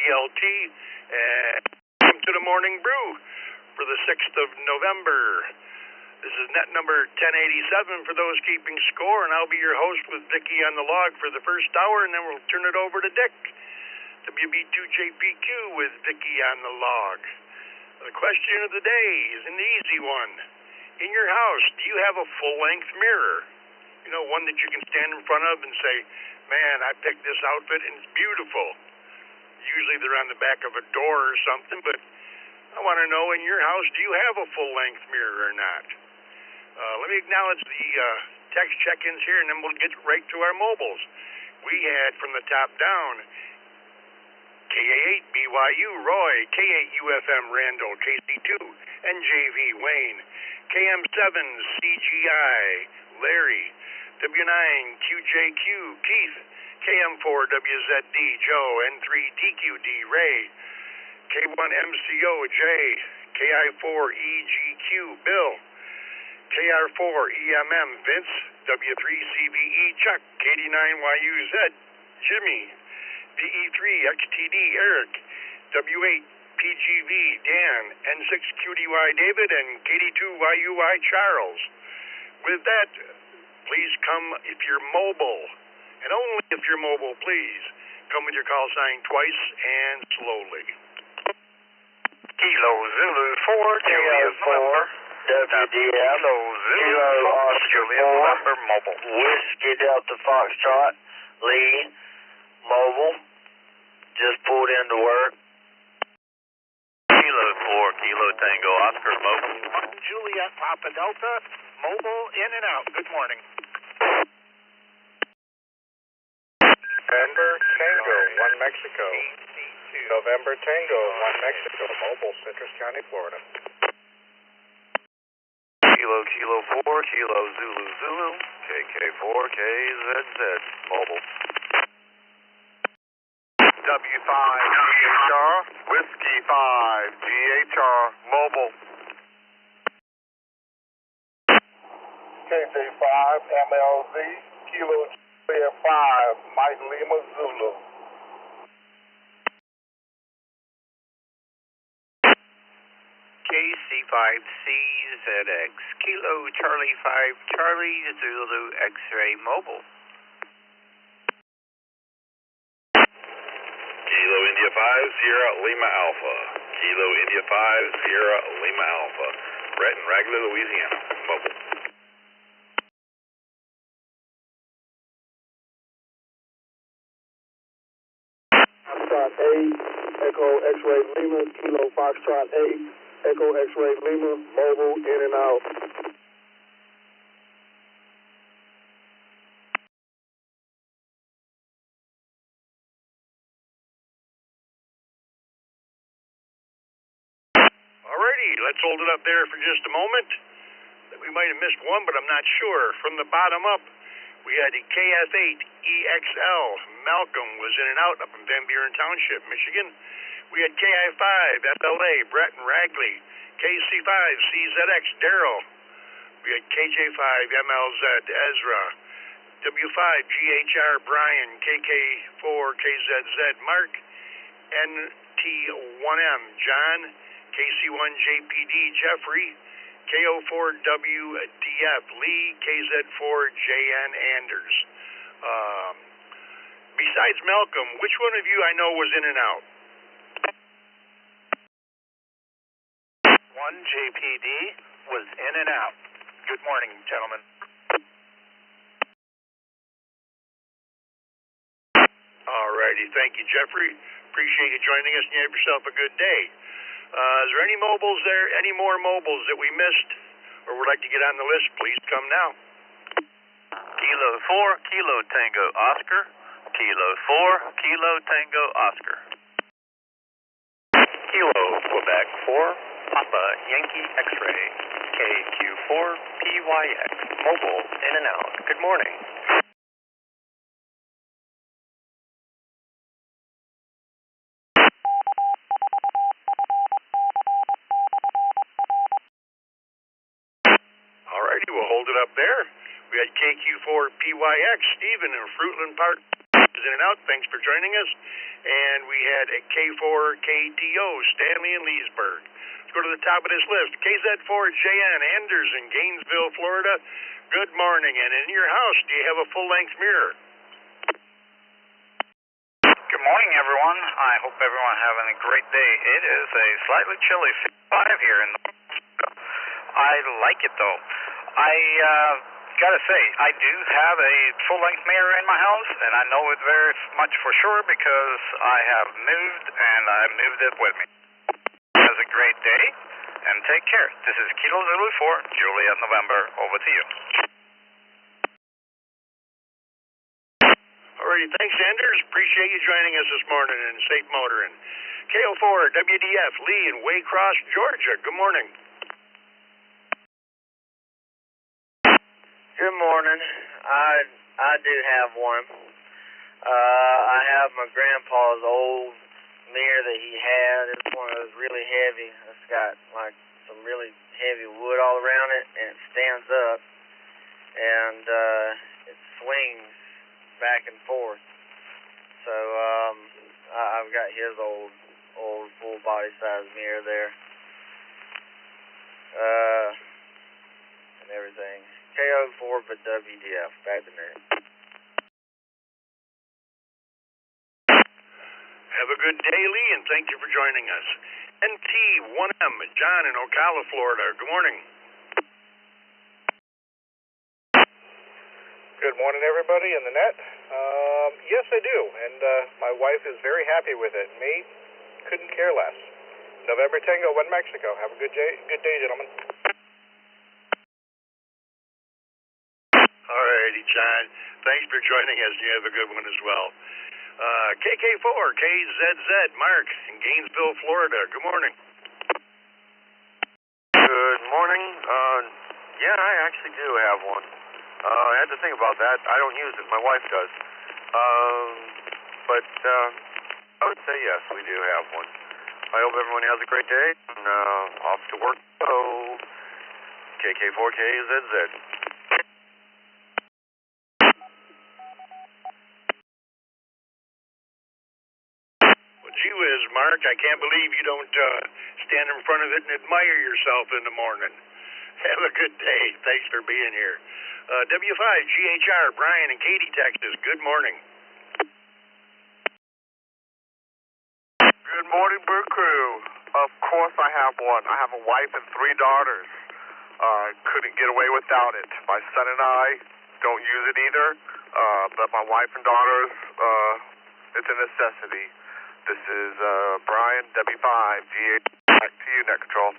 BLT, and welcome to the Morning Brew for the 6th of November. This is net number 1087 for those keeping score, and I'll be your host with Vicky on the log for the first hour, and then we'll turn it over to Dick. WB2JPQ with Vicky on the log. The question of the day is an easy one. In your house, do you have a full-length mirror? You know, one that you can stand in front of and say, man, I picked this outfit and it's beautiful. Usually they're on the back of a door or something, but I want to know, in your house, do you have a full-length mirror or not? Let me acknowledge the text check-ins here, and then we'll get right to our mobiles. We had, from the top down, KA8 BYU Roy, K8 UFM Randall, KC2 NJV Wayne, KM7 CGI Larry, W9 QJQ Keith, KM4 WZD Joe, N3 DQD Ray, K1 MCO Jay, KI4 EGQ Bill, KR4 EMM Vince, W3 CVE Chuck, KD9YUZ Jimmy, DE3 XTD Eric, W8 PGV Dan, N6 QDY David, and KD2YUI Charles. With that, please come if you're mobile, and only if you're mobile, please. Come with your call sign twice and slowly. Kilo Zulu 4, Juliet 4, WDF, Kilo Zulu Oscar Juliet 4, mobile. Whiskey Delta Foxtrot, Lee, mobile, just pulled into work. Kilo 4, Kilo Tango Oscar, mobile. Juliet Papa Delta, mobile, in and out. Good morning. November Tango, 1 Mexico. November Tango, 1 Mexico, mobile, Citrus County, Florida. Kilo 4, Kilo Zulu Zulu, KK4, KZZ, mobile. W5 GHR, Whiskey 5 GHR, mobile. KJ5 MLZ, Kilo Juliet 5, Mike Lima Zulu. KC5CZX, Kilo Charlie 5 Charlie Zulu X-ray mobile. Kilo India 5 Sierra Lima Alpha, Kilo India 5 Sierra Lima Alpha, Brett in Raggler, Louisiana, mobile. Foxtrot 8, Echo X-ray Lima, Kilo Foxtrot 8, Echo X-ray Lima, mobile, in and out. Alrighty, let's hold it up there for just a moment. We might have missed one, but I'm not sure. From the bottom up, we had a KF8 EXL. Malcolm was in and out up in Van Buren Township, Michigan. We had KI5 FLA, Brett and Ragley. KC5 CZX, Darrell. We had KJ5 MLZ, Ezra. W5 GHR, Brian. KK4 KZZ, Mark. NT1M, John. KC1 JPD, Jeffrey. KO4WDF, Lee. KZ4 JN, Anders. Besides Malcolm, which one of you I know was in and out? 1 JPD was in and out. Good morning, gentlemen. Alrighty, thank you, Jeffrey. Appreciate you joining us, and you have yourself a good day. Is there any mobiles there, any more mobiles that we missed or would like to get on the list? Please come now. Kilo 4, Kilo Tango Oscar, Kilo 4, Kilo Tango Oscar. Kilo Quebec 4, Papa Yankee X-ray, KQ4 PYX, mobile, in and out. Good morning. Alrighty, we'll hold it up there. We had KQ4 PYX, Stephen in Fruitland Park, In and out, thanks for joining us. And we had a K4KTO, Stanley and Leesburg. Let's go to the top of this list. KZ4JN, Anders in Gainesville, Florida. Good morning. And in your house, do you have a full-length mirror? Good morning, everyone. I hope everyone having a great day. It is a slightly chilly 55 here in the... I like it, though. I gotta say, I do have a full-length mirror in my house, and I know it very much for sure because I have moved, and I moved it with me. Have a great day, and take care. This is Kilo Zulu 4, Juliet November. Over to you. Alrighty, thanks, Anders. Appreciate you joining us this morning and safe motoring. KO4 WDF, Lee in Waycross, Georgia. Good morning. Good morning. I do have one. I have my grandpa's old mirror that he had. It's one of those really heavy. It's got like some really heavy wood all around it, and it stands up, and it swings back and forth. So I've got his old full body size mirror there, and everything. KO4 but WDF. Back to me. Have a good day, Lee, and thank you for joining us. NT1M, John in Ocala, Florida. Good morning. Good morning, everybody in the net. Yes, I do, and my wife is very happy with it. Me, couldn't care less. November Tango, 1 Mexico. Have a good day, gentlemen. Alrighty, John. Thanks for joining us. You have a good one as well. KK4, KZZ, Mark in Gainesville, Florida. Good morning. Good morning. Yeah, I actually do have one. I had to think about that. I don't use it. My wife does. But I would say yes, we do have one. I hope everyone has a great day. And off to work. So, KK4KZZ. Gee whiz, Mark, I can't believe you don't stand in front of it and admire yourself in the morning. Have a good day. Thanks for being here. W5GHR, Brian in Katy, Texas. Good morning. Good morning, Brew Crew. Of course I have one. I have a wife and 3 daughters. Couldn't get away without it. My son and I don't use it either, but my wife and daughters, it's a necessity. This is Brian, W5GH. Back to you, Net Control.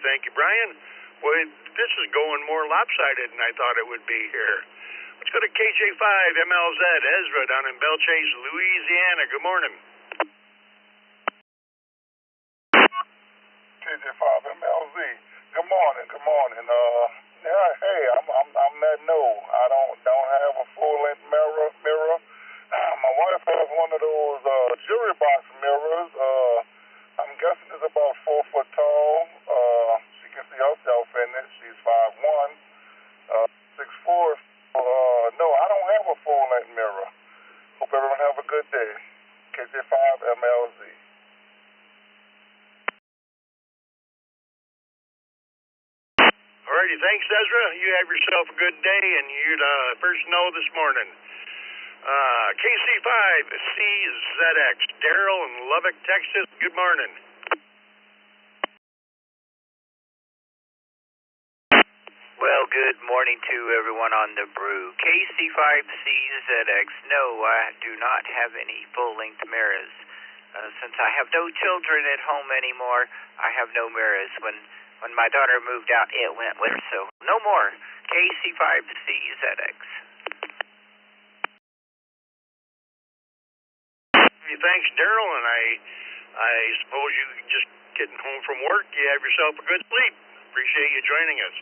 Thank you, Brian. Well, this is going more lopsided than I thought it would be here. Let's go to KJ5MLZ, Ezra, down in Belchase, Louisiana. Good morning. KJ5MLZ. Good morning. Yeah, hey, I'm that no. I don't have a full-length mirror. My wife has one of those jewelry box mirrors. I'm guessing it's about 4 foot tall. She can see herself in it. She's 5'1", 6'4". No, I don't have a full-length mirror. Hope everyone have a good day. KJ5MLZ. Alrighty, thanks, Ezra. You have yourself a good day, and you'd first know this morning. KC5CZX, Daryl in Lubbock, Texas. Good morning. Well, good morning to everyone on the Brew. KC5CZX. No, I do not have any full-length mirrors. Since I have no children at home anymore, I have no mirrors. When my daughter moved out, it went with her, so no more. KC5CZX. Thanks, Daryl, and I suppose you just getting home from work, you have yourself a good sleep. Appreciate you joining us.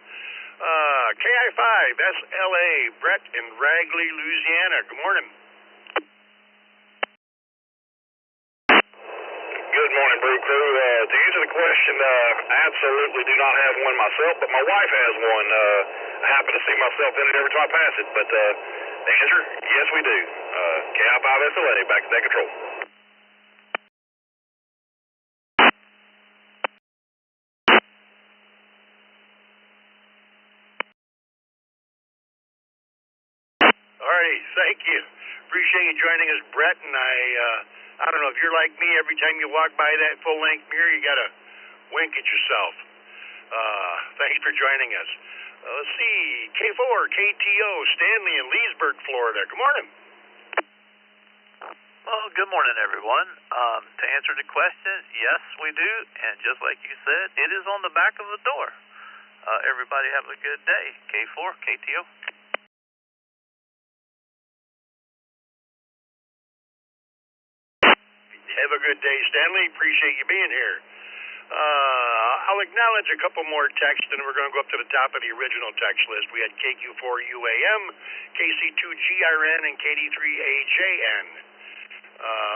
KI5SLA, Brett in Ragley, Louisiana. Good morning. Good morning, Brew Crew. To answer the question, absolutely do not have one myself, but my wife has one. I happen to see myself in it every time I pass it, but the answer, yes, we do. KI5SLA, back to deck control. All right, thank you. Appreciate you joining us, Brett. And I don't know if you're like me. Every time you walk by that full-length mirror, you gotta wink at yourself. Thanks for joining us. Let's see, K4 KTO Stanley in Leesburg, Florida. Good morning. Well, good morning, everyone. To answer the question, yes, we do, and just like you said, it is on the back of the door. Everybody have a good day. K4 KTO. Have a good day, Stanley. Appreciate you being here. I'll acknowledge a couple more texts, and we're going to go up to the top of the original text list. We had KQ4UAM, KC2GRN, and KD3AJN.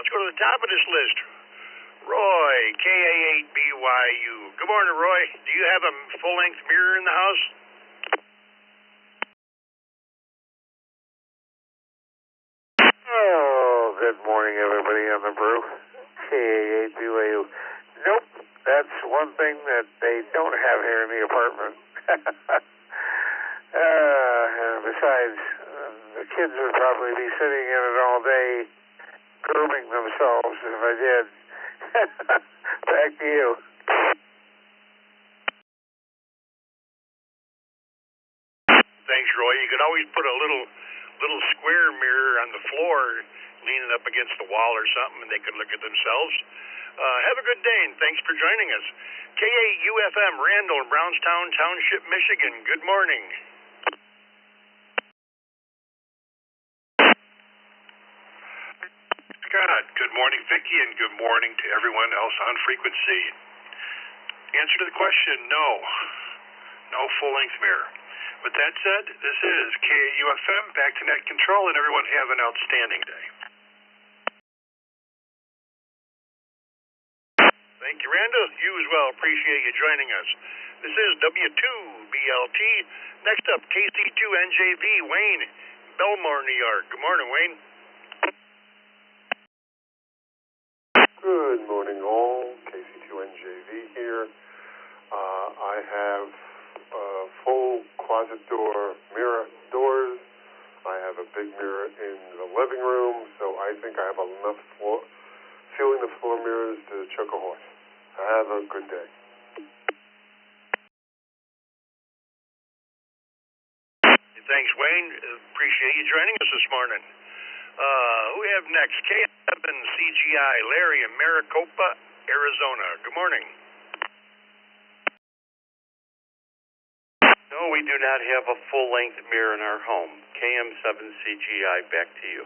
Let's go to the top of this list. Roy, KA8BYU. Good morning, Roy. Do you have a full-length mirror in the house? Oh, good morning, everybody on the Brew. KA8BYU. Nope, that's one thing that they don't have here in the apartment. Besides, the kids would probably be sitting in it all day, grooming themselves if I did. Back to you. Thanks, Roy. You could always put a little square mirror on the floor, leaning up against the wall or something, and they could look at themselves. Have a good day, and thanks for joining us. KAUFM, Randall in Brownstown Township, Michigan. Good morning. Scott, good morning, Vicki, and good morning to everyone else on frequency. Answer to the question, no. No full-length mirror. With that said, this is KAUFM, back to net control, and everyone have an outstanding day. Thank you, Randall. You as well. Appreciate you joining us. This is W2BLT. Next up, KC2NJV, Wayne, Belmore, New York. Good morning, Wayne. Good morning, all. KC2NJV here. I have full closet door mirror doors. I have a big mirror in the living room, so I think I have enough filling the floor mirrors to choke a horse. Have a good day. Thanks, Wayne. Appreciate you joining us this morning. Who we have next? K7CGI, Larry in Maricopa, Arizona. Good morning. No, we do not have a full-length mirror in our home. KM7CGI, back to you.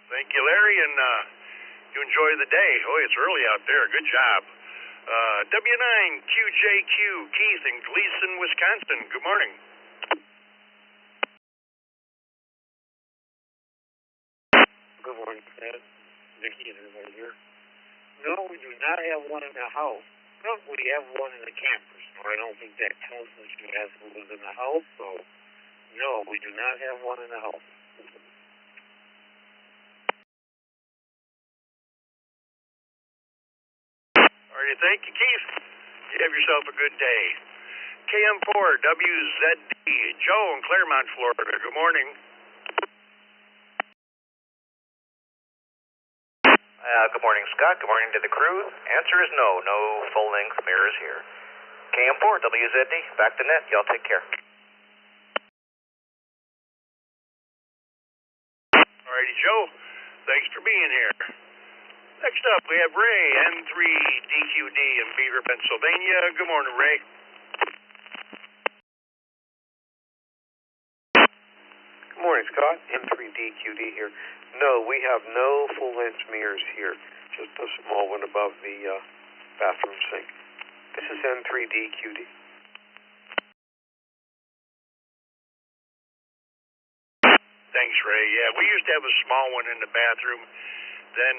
Thank you, Larry, and you enjoy the day. Oh, it's early out there. Good job. W9QJQ, Keith in Gleason, Wisconsin. Good morning. Good morning, Fred, Vicki, and everybody here. No, we do not have one in the house. No, we have one in the camper, so I don't think that counts as you ask who was in the house, so no, we do not have one in the house. All right, thank you, Keith. You have yourself a good day. KM4WZD, Joe in Claremont, Florida. Good morning. Good morning, Scott. Good morning to the crew. Answer is no. No full-length mirrors here. KM4, WZD, back to net. Y'all take care. All righty, Joe. Thanks for being here. Next up, we have Ray, N3DQD in Beaver, Pennsylvania. Good morning, Ray. Good morning, Scott. N3DQD here. No, we have no full-length mirrors here. Just a small one above the bathroom sink. This is N3DQD. Thanks, Ray. Yeah, we used to have a small one in the bathroom. Then,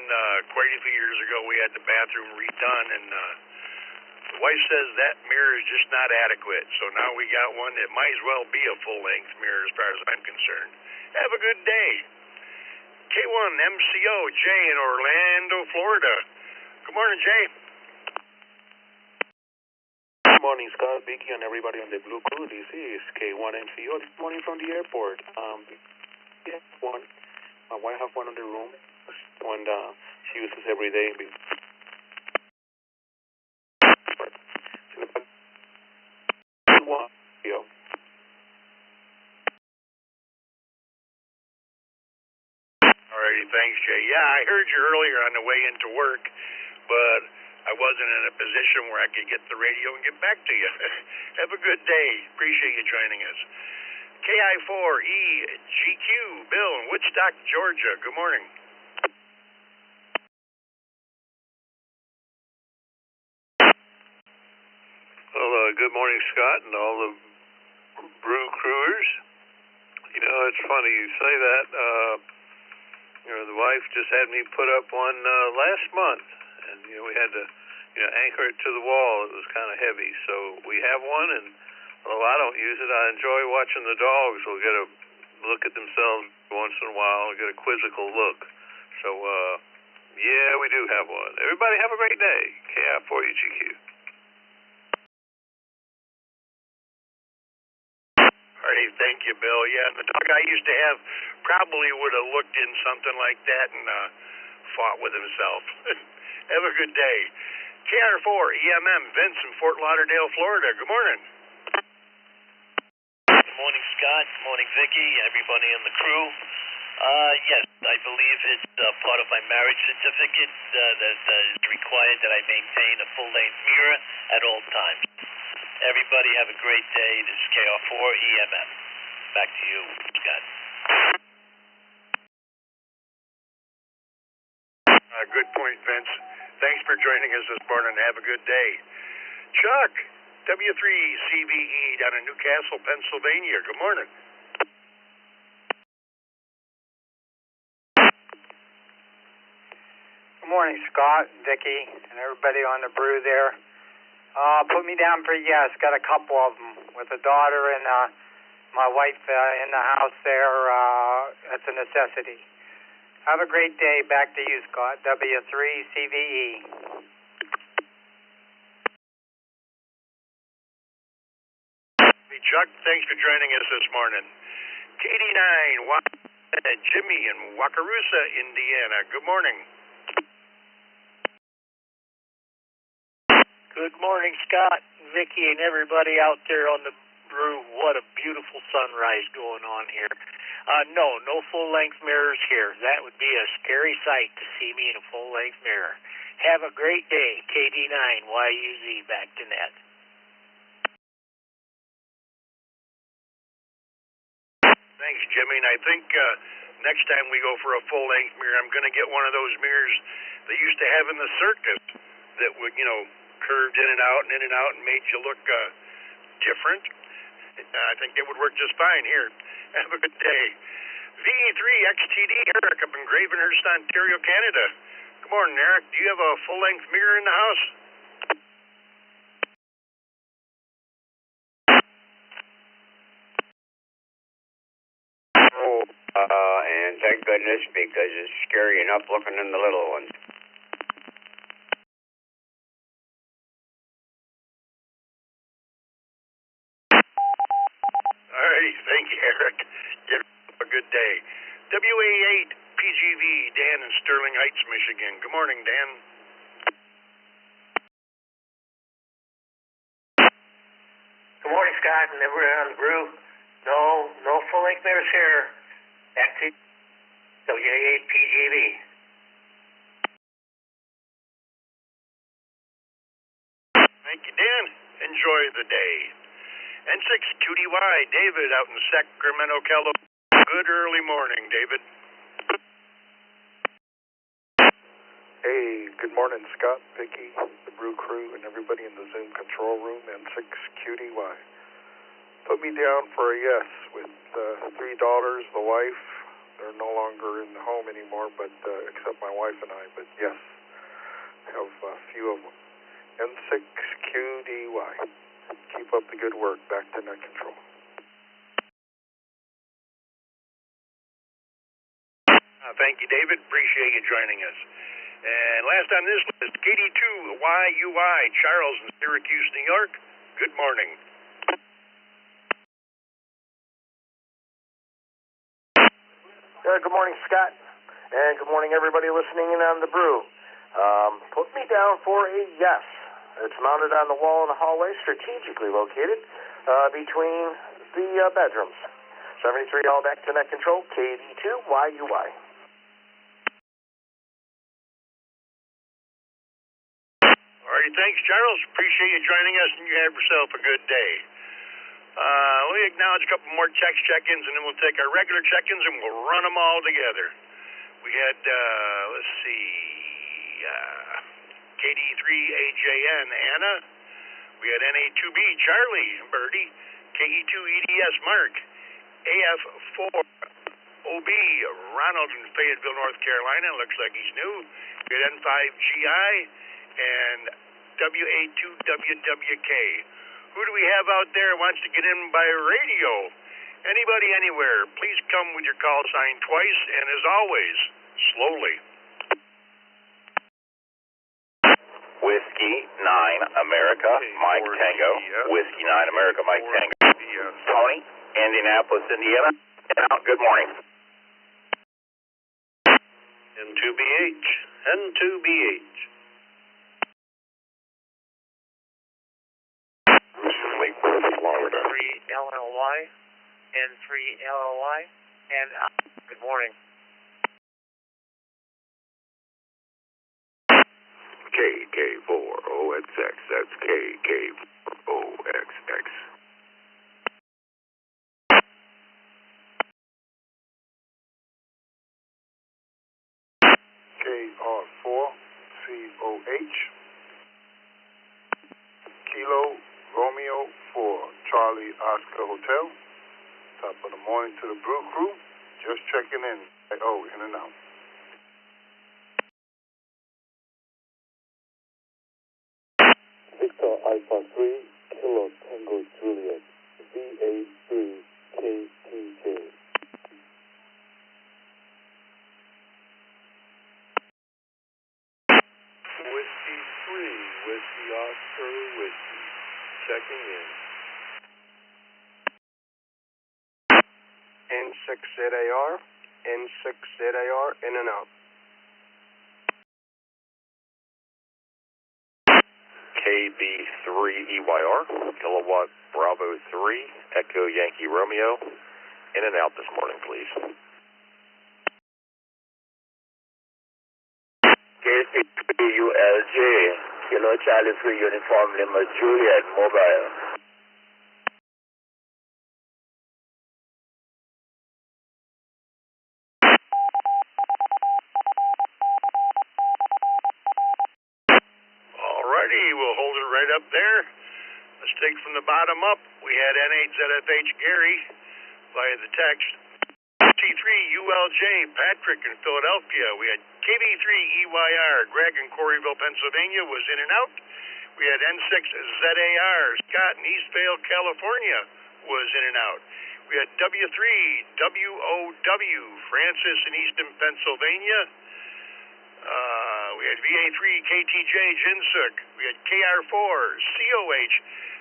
quite a few years ago, we had the bathroom redone, and the wife says that mirror is just not adequate. So now we got one that might as well be a full-length mirror as far as I'm concerned. Have a good day. K1MCO, Jay in Orlando, Florida. Good morning, Jay. Good morning, Scott, Vicky, and everybody on the Blue Crew. This is K1MCO this morning from the airport. Yeah, one. My wife has one in the room. One she uses every day. Alrighty, thanks, Jay. Yeah, I heard you earlier on the way into work, but I wasn't in a position where I could get the radio and get back to you. Have a good day. Appreciate you joining us. KI4EGQ, Bill in Woodstock, Georgia. Good morning. Well, good morning, Scott, and all the Brew crewers. You know, it's funny you say that. You know, the wife just had me put up one last month, and, you know, we had to, you know, anchor it to the wall. It was kind of heavy, so we have one, and although I don't use it, I enjoy watching the dogs. Will get a look at themselves once in a while and get a quizzical look. So, yeah, we do have one. Everybody have a great day. KI4EGQ. Alrighty, thank you, Bill. Yeah, the dog I used to have probably would have looked in something like that and fought with himself. Have a good day. KR4EMM, Vince in Fort Lauderdale, Florida. Good morning. Good morning, Scott. Good morning, Vicky, everybody in the crew. Yes, I believe it's part of my marriage certificate that is required that I maintain a full-length mirror at all times. Everybody have a great day. This is KR4EMM. Back to you, Scott. Good point, Vince. Thanks for joining us this morning. Have a good day. Chuck, W3CVE down in Newcastle, Pennsylvania. Good morning. Good morning, Scott, Vicky, and everybody on the Brew there. Put me down for yes. Got a couple of them with a daughter and my wife in the house there. That's a necessity. Have a great day. Back to you, Scott. W3CVE. Hey, Chuck, thanks for joining us this morning. KD9, Jimmy in Wakarusa, Indiana. Good morning. Good morning, Scott, Vicky, and everybody out there on the Brew. What a beautiful sunrise going on here. No full-length mirrors here. That would be a scary sight to see me in a full-length mirror. Have a great day. KD9YUZ, back to net. Thanks, Jimmy. And I think next time we go for a full-length mirror, I'm going to get one of those mirrors they used to have in the circus that would, you know, curved in and out and made you look different. I think it would work just fine here. Have a good day. VE3XTD, Eric up in Gravenhurst, Ontario, Canada. Good morning, Eric. Do you have a full-length mirror in the house? And thank goodness, because it's scary enough looking in the little ones. All right, thank you, Eric. Have a good day. WA8PGV, Dan in Sterling Heights, Michigan. Good morning, Dan. Good morning, Scott, and everyone on the Brew. No full-length mirrors here. Back to WA8PGV. Thank you, Dan. Enjoy the day. N6QDY, David out in Sacramento, California. Good early morning, David. Hey, good morning, Scott, Vicky, the Brew crew, and everybody in the Zoom control room, N6QDY. Put me down for a yes with 3 daughters, the wife, They're no longer in the home anymore, but except my wife and I. But yes, I have a few of them. N6QDY. Keep up the good work. Back to net control. Thank you, David. Appreciate you joining us. And last on this list, KD2YUI, Charles in Syracuse, New York. Good morning. Good morning, Scott. And good morning, everybody listening in on the Brew. Put me down for a yes. It's mounted on the wall in the hallway, strategically located between the bedrooms. 73 all back to net control, KD2YUI. All right, thanks, Charles. Appreciate you joining us, and you have yourself a good day. Let me acknowledge a couple more text check-ins, and then we'll take our regular check-ins, and we'll run them all together. We had, let's see, KD3AJN, Anna. We had NA2B, Charlie, Birdie. KE2EDS, Mark. AF4OB, Ronald in Fayetteville, North Carolina. Looks like he's new. We had N5GI and WA2WWK. Who do we have out there who wants to get in by radio? Anybody, anywhere, please come with your call sign twice, and as always, slowly. Whiskey 9 America, Mike Tango. Whiskey 9 America, Mike Tango. Tony, Indianapolis, Indiana. Good morning. N2BH. N2BH. Florida. 3LLY, N3LLY, and good morning. KK4OXX, that's KK4OXX. KR4COH, Kilo Romeo for Charlie Oscar Hotel. Top of the morning to the Brew Crew. Just checking in. Oh, in and out. Victor Alpha 3, Kilo Tango Juliet, VA3 KTJ. Whiskey 3, Whiskey Oscar Whiskey. Checking in. N6ZAR, N6ZAR, in and out. KB3EYR, Kilowatt Bravo 3, Echo Yankee Romeo. In and out this morning, please. KC3ULJ, Kilo Charlie 3 Uniform Lima Juliet Mobile. Alrighty, we'll hold it right up there. Let's take from the bottom up. We had N8ZFH Gary via the text. T3ULJ Patrick in Philadelphia. We had KB3EYR Greg in Corryville, Pennsylvania was in and out. We had N6ZAR Scott in Eastvale, California was in and out. We had W3WOW Francis in Easton, Pennsylvania. We had VA3 KTJ Jinsuk. We had KR4 COH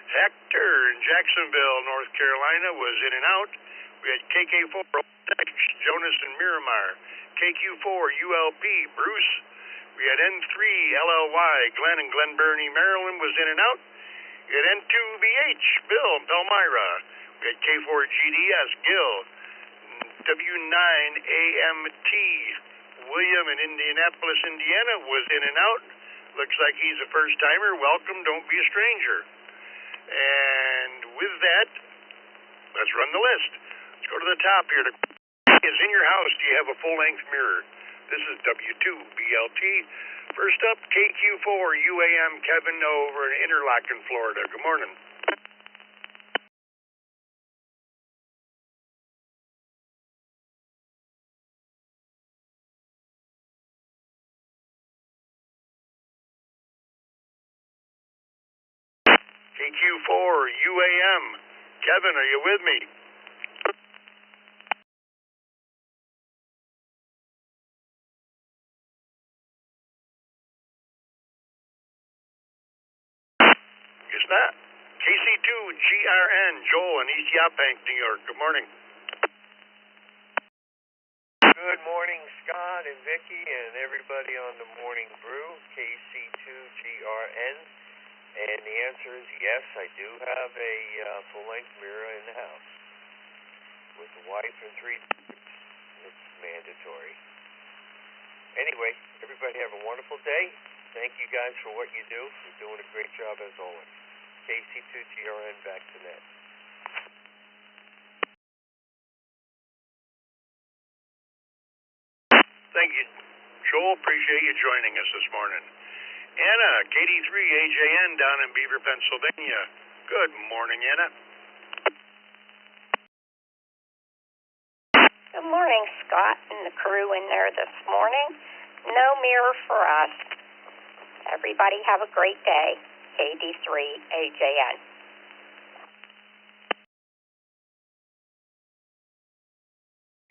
Hector in Jacksonville, North Carolina was in and out. We had KK4 Jonas in Miramar. KQ4 ULP Bruce. We had N3 LLY Glenn in Glen Burnie, Maryland was in and out. We had N2BH Bill in Palmyra. We had K4GDS Gil. W9AMT William in Indianapolis, Indiana was in and out. Looks like he's a first timer. Welcome, don't be a stranger. And with that, let's run the list. Let's go to the top here. Is in your house, do you have a full-length mirror? This is W2BLT. First up, KQ4UAM Kevin over in Interlaken, Florida. Good morning. KQ4 UAM. Kevin, are you with me? Guess not. KC2 GRN, Joel in East Yaphank, New York. Good morning. Good morning, Scott and Vicky and everybody on the Morning Brew, KC2GRN. And the answer is yes, I do have a full-length mirror in the house. With a wife and 3 kids, it's mandatory. Anyway, everybody have a wonderful day. Thank you guys for what you do. You're doing a great job as always. KC2GRN back to net. Thank you, Joel. Appreciate you joining us this morning. Anna, KD3AJN down in Beaver, Pennsylvania. Good morning, Anna. Good morning, Scott and the crew in there this morning. No mirror for us. Everybody have a great day. KD3AJN.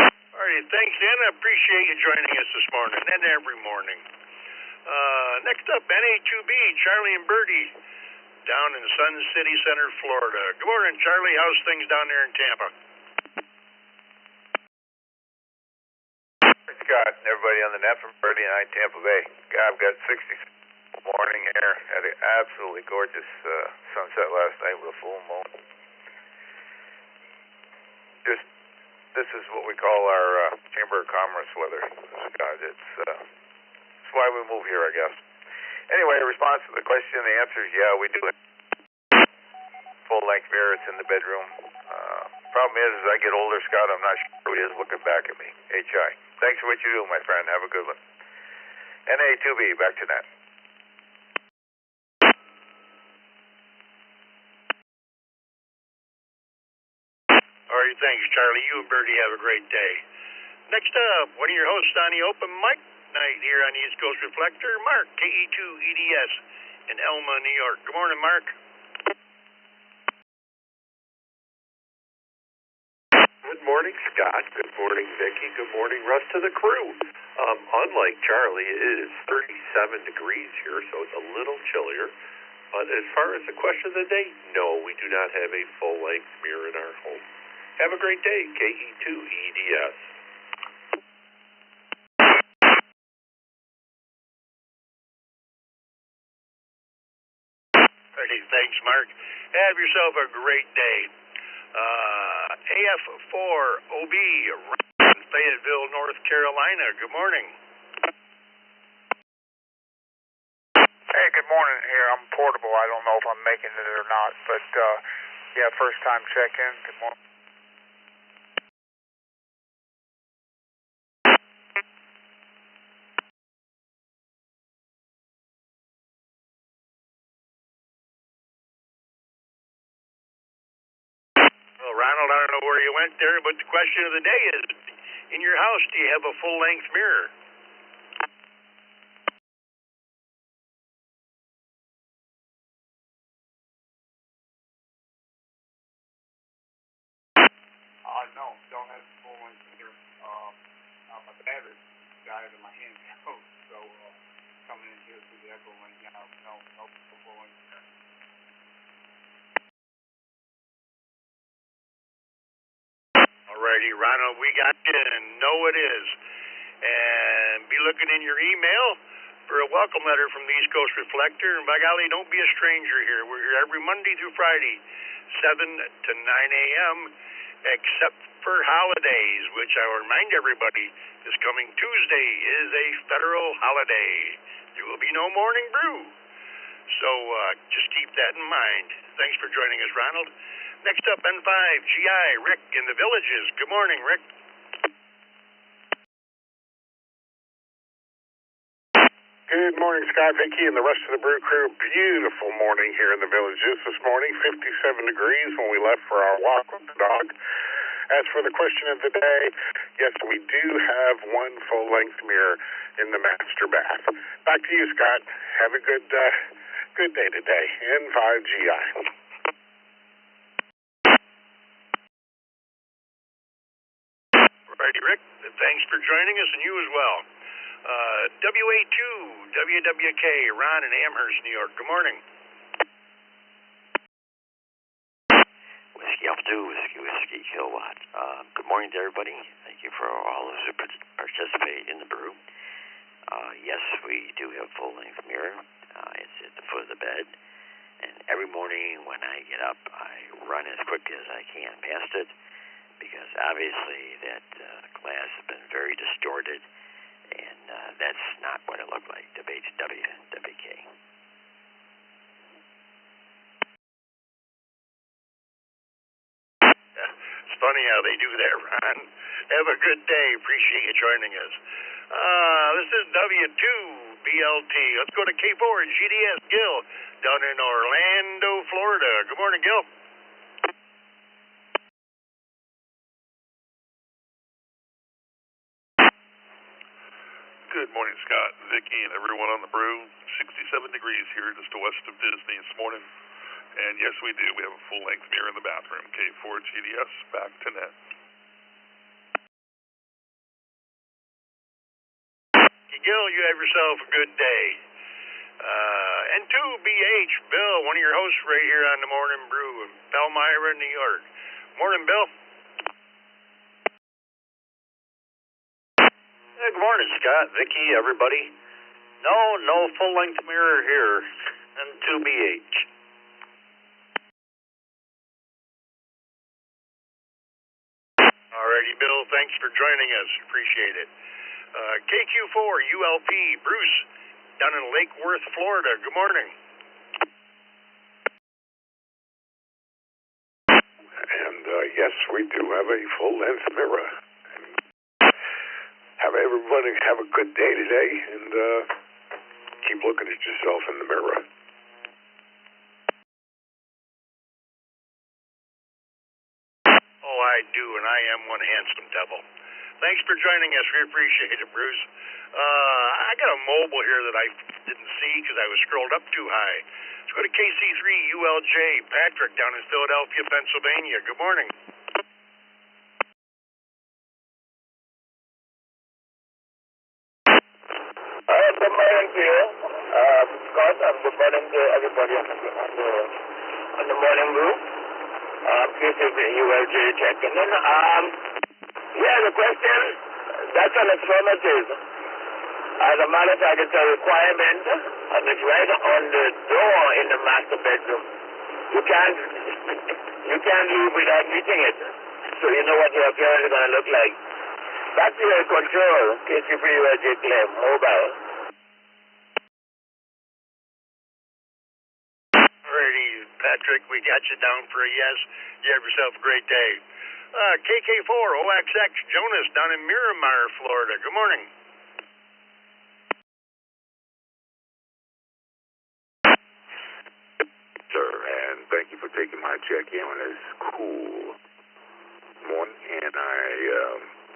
All right, thanks, Anna. Appreciate you joining us this morning and every morning. Next up, NA2B, Charlie and Birdie, down in Sun City Center, Florida. Good morning, Charlie. How's things down there in Tampa? Scott and everybody on the net from Birdie and I, Tampa Bay. God, I've got 60 morning here. Had an absolutely gorgeous sunset last night with a full moon. This is what we call our Chamber of Commerce weather, Scott. It's why we move here, I guess. Anyway, response to the question, the answer is yeah, we do it. Full-length mirror, it's in the bedroom. Problem is, as I get older, Scott, I'm not sure who it is looking back at me. HI. Thanks for what you do, my friend. Have a good one. NA2B, back to net. All right, thanks, Charlie. You and Birdie have a great day. Next up, one of your hosts on the open mic night here on the East Coast Reflector, Mark, KE2EDS in Elma, New York. Good morning, Mark. Good morning, Scott. Good morning, Vicky. Good morning, rest of the crew. Unlike Charlie, it is 37 degrees here, so it's a little chillier. But as far as the question of the day, no, we do not have a full-length mirror in our home. Have a great day, KE2EDS. Hey, thanks, Mark. Have yourself a great day. AF4OB, Fayetteville, North Carolina. Good morning. Hey, good morning here. I'm portable. I don't know if I'm making it or not, but yeah, first time check-in. Good morning. Well, Ronald, I don't know where you went there, but the question of the day is, in your house, do you have a full-length mirror? No, don't have a full-length mirror. My battery died in my hand, so coming in here through the echo link now, no full-length mirror. Alrighty, Ronald, we got you, and know it is. And be looking in your email for a welcome letter from the East Coast Reflector. And by golly, don't be a stranger here. We're here every Monday through Friday, 7 to 9 a.m., except for holidays, which I will remind everybody, this coming Tuesday is a federal holiday. There will be no morning brew. So just keep that in mind. Thanks for joining us, Ronald. Next up, N5GI, Rick in the Villages. Good morning, Rick. Good morning, Scott, Vicky, and the rest of the Brew crew. Beautiful morning here in the Villages this morning. 57 degrees when we left for our walk with the dog. As for the question of the day, yes, we do have one full-length mirror in the master bath. Back to you, Scott. Have a good good day today. N5GI. Righty, Rick. Thanks for joining us, and you as well. WA2, WWK, Ron in Amherst, New York. Good morning. Whiskey Alpha 2, Whiskey Kilowatt. Good morning to everybody. Thank you for all those who participate in the brew. Yes, we do have full-length mirror. It's at the foot of the bed. And every morning when I get up, I run as quick as I can past it, because obviously that glass has been very distorted, and that's not what it looked like, WK. It's funny how they do that, Ron. Have a good day. Appreciate you joining us. This is W2BLT. Let's go to K4 GDS Gil down in Orlando, Florida. Good morning, Gil. Good morning, Scott, Vicky, and everyone on the brew. 67 degrees here just west of Disney this morning. And yes, we do. We have a full-length mirror in the bathroom. K4 GDS, back to net. Gil, you have yourself a good day. N2BH, Bill, one of your hosts right here on the Morning Brew in Palmyra, New York. Morning, Bill. Good morning, Scott, Vicky, everybody. No full-length mirror here. N2BH. Alrighty, Bill, thanks for joining us. Appreciate it. KQ4 ULP, Bruce, down in Lake Worth, Florida. Good morning. And yes, we do have a full-length mirror. And have everybody have a good day today, and keep looking at yourself in the mirror. Oh, I do, and I am one handsome devil. Thanks for joining us. We appreciate it, Bruce. I got a mobile here that I didn't see because I was scrolled up too high. Let's go to KC3 ULJ, Patrick, down in Philadelphia, Pennsylvania. Good morning. Good morning to you, Scott, and good morning to everybody on the morning brew. KC3 ULJ checking in. Yeah, the question, that's an affirmative. As a matter of fact, it's a requirement, and it's right on the door in the master bedroom. You can't leave without meeting it. So you know what your appearance is going to look like. Back to your control, KC3 ULJ claim, mobile. Alrighty, Patrick, we got you down for a yes. You have yourself a great day. KK4 OXX Jonas down in Miramar, Florida. Good morning. Sir, and thank you for taking my check-in on this cool morning. And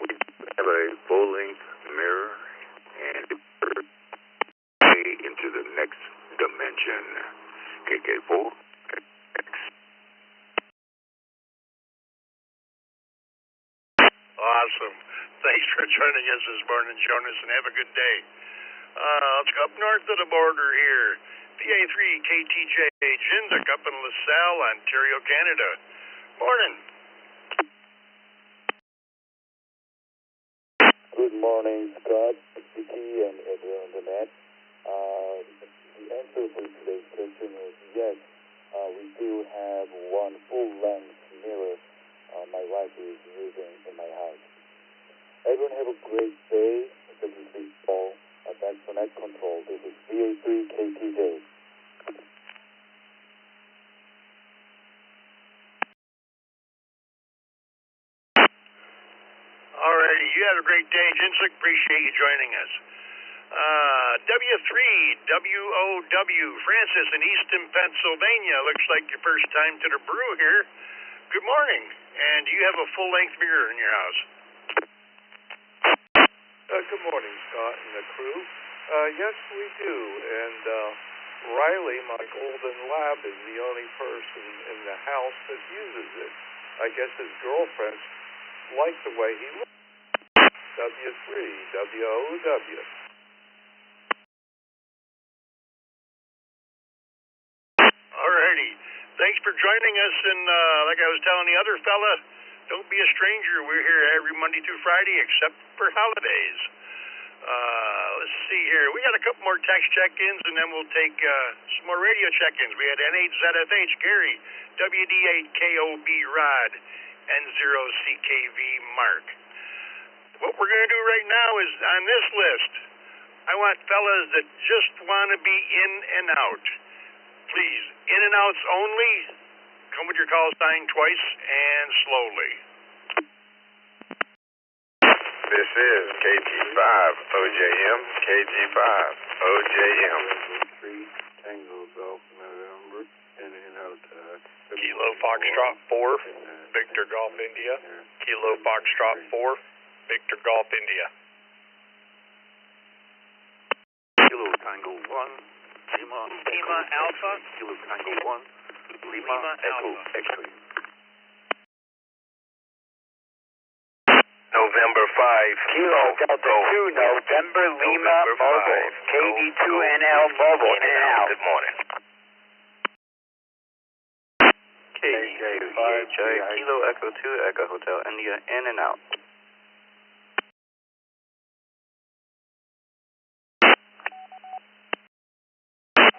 we have a full-length mirror and into the next dimension. KK4. Awesome. Thanks for joining us this morning, Jonas, and have a good day. Let's go up north of the border here. PA3 KTJ Jinzik up in LaSalle, Ontario, Canada. Morning. Good morning, Scott, Vicky, and everyone on the net. The answer for today's question is yes. We do have one full-length mirror my wife is using in my house. Everyone have a great day. This is Big Paul. That's for Net Control. This is VA3 KTJ. Alrighty, you have a great day, Jinzik. Appreciate you joining us. W3WOW Francis in Easton, Pennsylvania. Looks like your first time to the brew here. Good morning. And do you have a full-length mirror in your house? Good morning, Scott and the crew. Yes, we do. And Riley, my golden lab, is the only person in the house that uses it. I guess his girlfriends like the way he looks. W3, W-O-W. Alrighty. Thanks for joining us, and like I was telling the other fella, don't be a stranger. We're here every Monday through Friday, except for holidays. Let's see here. We got a couple more text check-ins, and then we'll take some more radio check-ins. We had N8ZFH, Gary, WD8KOB, Rod, N0CKV, Mark. What we're going to do right now is, on this list, I want fellas that just want to be in and out. Please, in and outs only. Come with your call sign twice and slowly. This is KG5 OJM, KG5 OJM. 3 Tango Golf November, in and out. Kilo Foxtrot 4, Victor Golf India. Kilo Foxtrot 4, Victor Golf India. Kilo Tango 1, Lima Alpha. Kilo Tango 1, Lima Echo X-ray. November 5, Kilo Delta 2, November Lima Mobile. KD2NL Mobile, in and out. Good morning. KJ Kilo Echo 2, Echo Hotel India, in and out.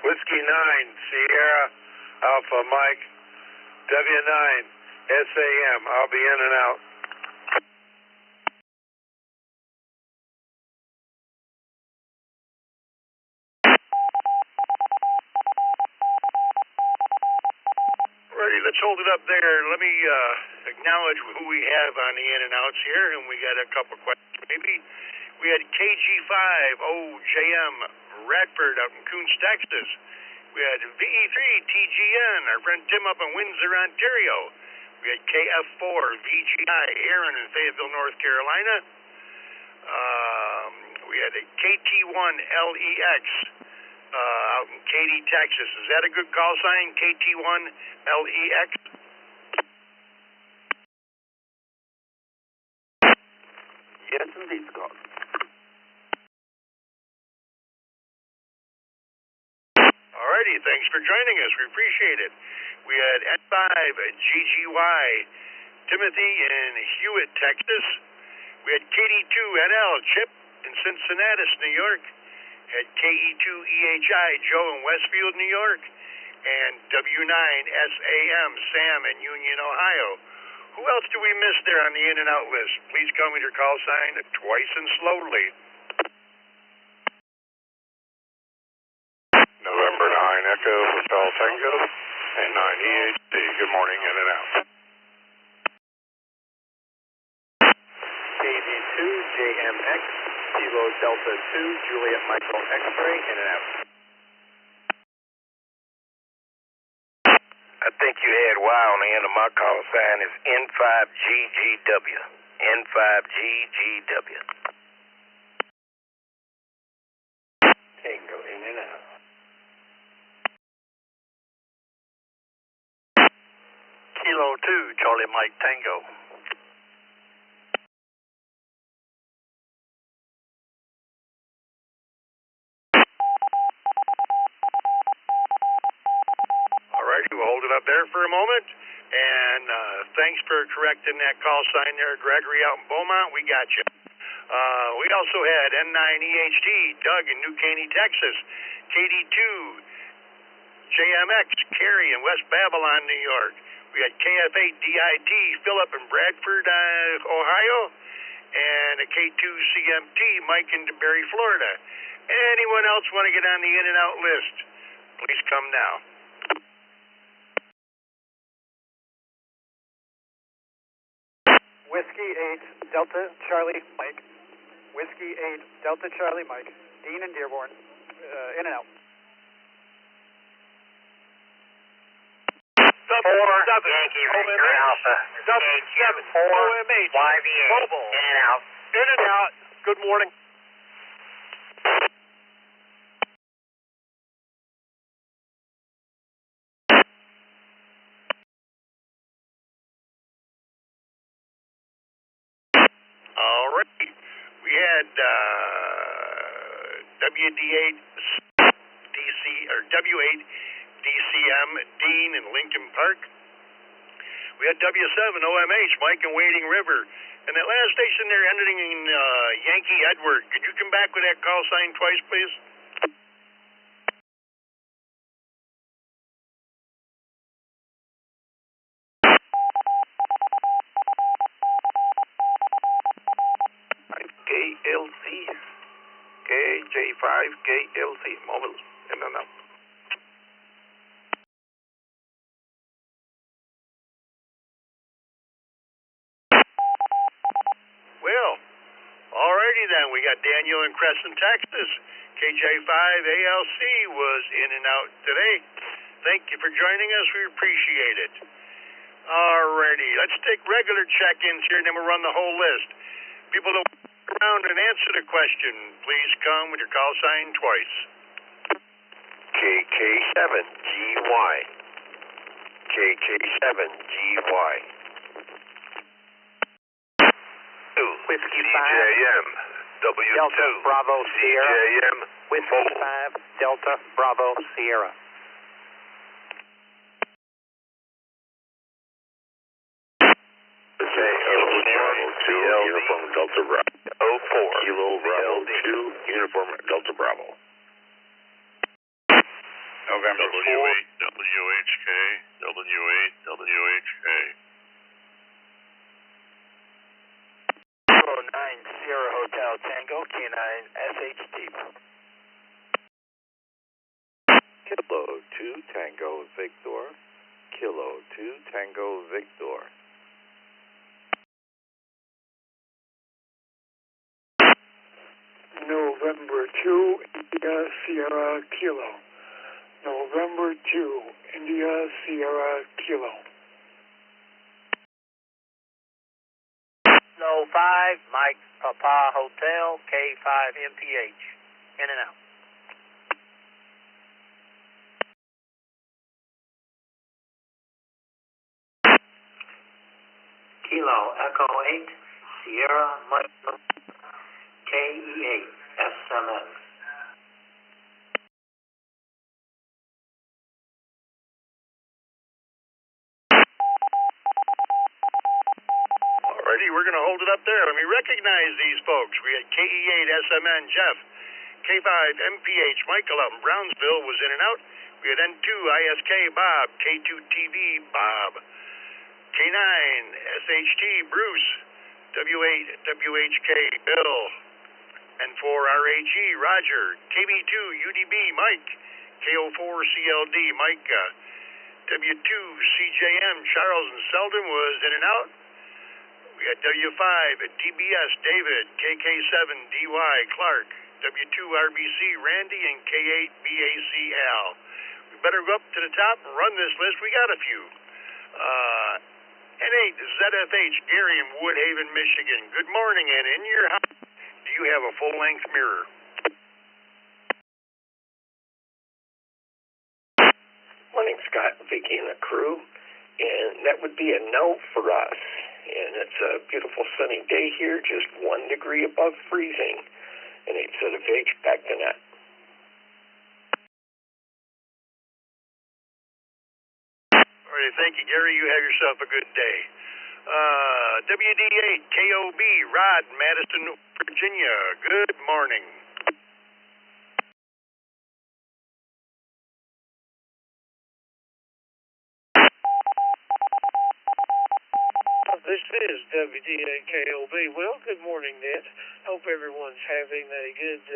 Whiskey 9, Sierra Alpha Mike, W9, SAM. I'll be in and out. Alrighty, let's hold it up there. Let me acknowledge who we have on the in and outs here, and we got a couple questions maybe. We had KG5 OJM Radford out in Coons, Texas. We had VE3 TGN, our friend Tim up in Windsor, Ontario. We had KF4 VGI Aaron in Fayetteville, North Carolina. We had a KT1 LEX out in Katy, Texas. Is that a good call sign, KT1 LEX? Yes, indeed, Scott. Alrighty, thanks for joining us. We appreciate it. We had N5 GGY Timothy in Hewitt, Texas. We had KD2NL Chip in Cincinnati, New York. Had KE2EHI Joe in Westfield, New York. And W9SAM Sam in Union, Ohio. Who else do we miss there on the in and out list? Please come with your call sign twice and slowly. November 9 Echo Hotel Tango and 9 EHD. Good morning, in and out. KD2 JMX, Kilo Delta 2, Juliet Michael X-ray, in and out. I think you had Y on the end of my call sign. Is N5GGW. N5GGW. Tango, in and out. Kilo 2, Charlie Mike Tango. Alrighty, we'll hold it up there for a moment. And thanks for correcting that call sign there, Gregory, out in Beaumont. We got you. We also had N9EHT, Doug in New Caney, Texas. KD2, JMX, Carrie in West Babylon, New York. We had KF8DIT, Philip in Bradford, Ohio. And a K2CMT, Mike in DeBerry, Florida. Anyone else want to get on the in and out list? Please come now. Whiskey 8, Delta Charlie Mike. Whiskey 8, Delta Charlie Mike. Dean and Dearborn. In and out. 4 Yankee Victor Alpha. KQ4 YVA. Mobile. In and out. In and out. Good morning. We had W8 DC or W8 DCM Dean in Lincoln Park. We had W7 OMH Mike in Wading River, and that last station there ending in Yankee Edward. Could you come back with that call sign twice, please? KLC, KJ5, KLC, mobile, in and out. Well, alrighty then. We got Daniel in Crescent, Texas. KJ5 ALC was in and out today. Thank you for joining us. We appreciate it. Alrighty, let's take regular check-ins here, and then we'll run the whole list. People that walk around and answer the question, please come with your call sign twice. KK7GY, KK7GY. Whiskey 5, CJM, W2, Delta Bravo Sierra, CJM, Whiskey 5, Delta Bravo Sierra. Uniform Delta Bravo, 04, Kilo Bravo 2, Uniform Delta Bravo. November W8 WHK, W8 WHK. 09 Sierra Hotel Tango, K9 SHT. Kilo 2 Tango Victor, Kilo 2 Tango Victor. November 2 India Sierra Kilo. November 2 India Sierra Kilo. No 5 Mike Papa Hotel K5 MPH. In and out. Kilo Echo 8 Sierra Mike KE8 SMN. Alrighty, we're going to hold it up there. Let me recognize these folks. We had KE8 SMN Jeff, K5 MPH Michael out in Brownsville was in and out. We had N2 ISK Bob, K2 TV Bob, K9 SHT Bruce, W8 WHK Bill, N4 RHE Roger, KB2 UDB Mike, KO4 CLD Micah, W2 CJM Charles and Selden was in and out. We had W5 at TBS David, KK7 DY Clark, W2 RBC Randy, and K8 BAC Al. We better go up to the top and run this list. We got a few. N8 ZFH Gary in Woodhaven, Michigan. Good morning, and in your house, do you have a full-length mirror? Morning, Scott, Vicky, and the crew. And that would be a no for us. And it's a beautiful sunny day here, just 1 degree above freezing. And it's ZFH back to net. All right, thank you, Gary. You have yourself a good day. WD8 KOB Rod, Madison, Virginia. Good morning. This is WDAKOB. Well, good morning, Ned. Hope everyone's having a good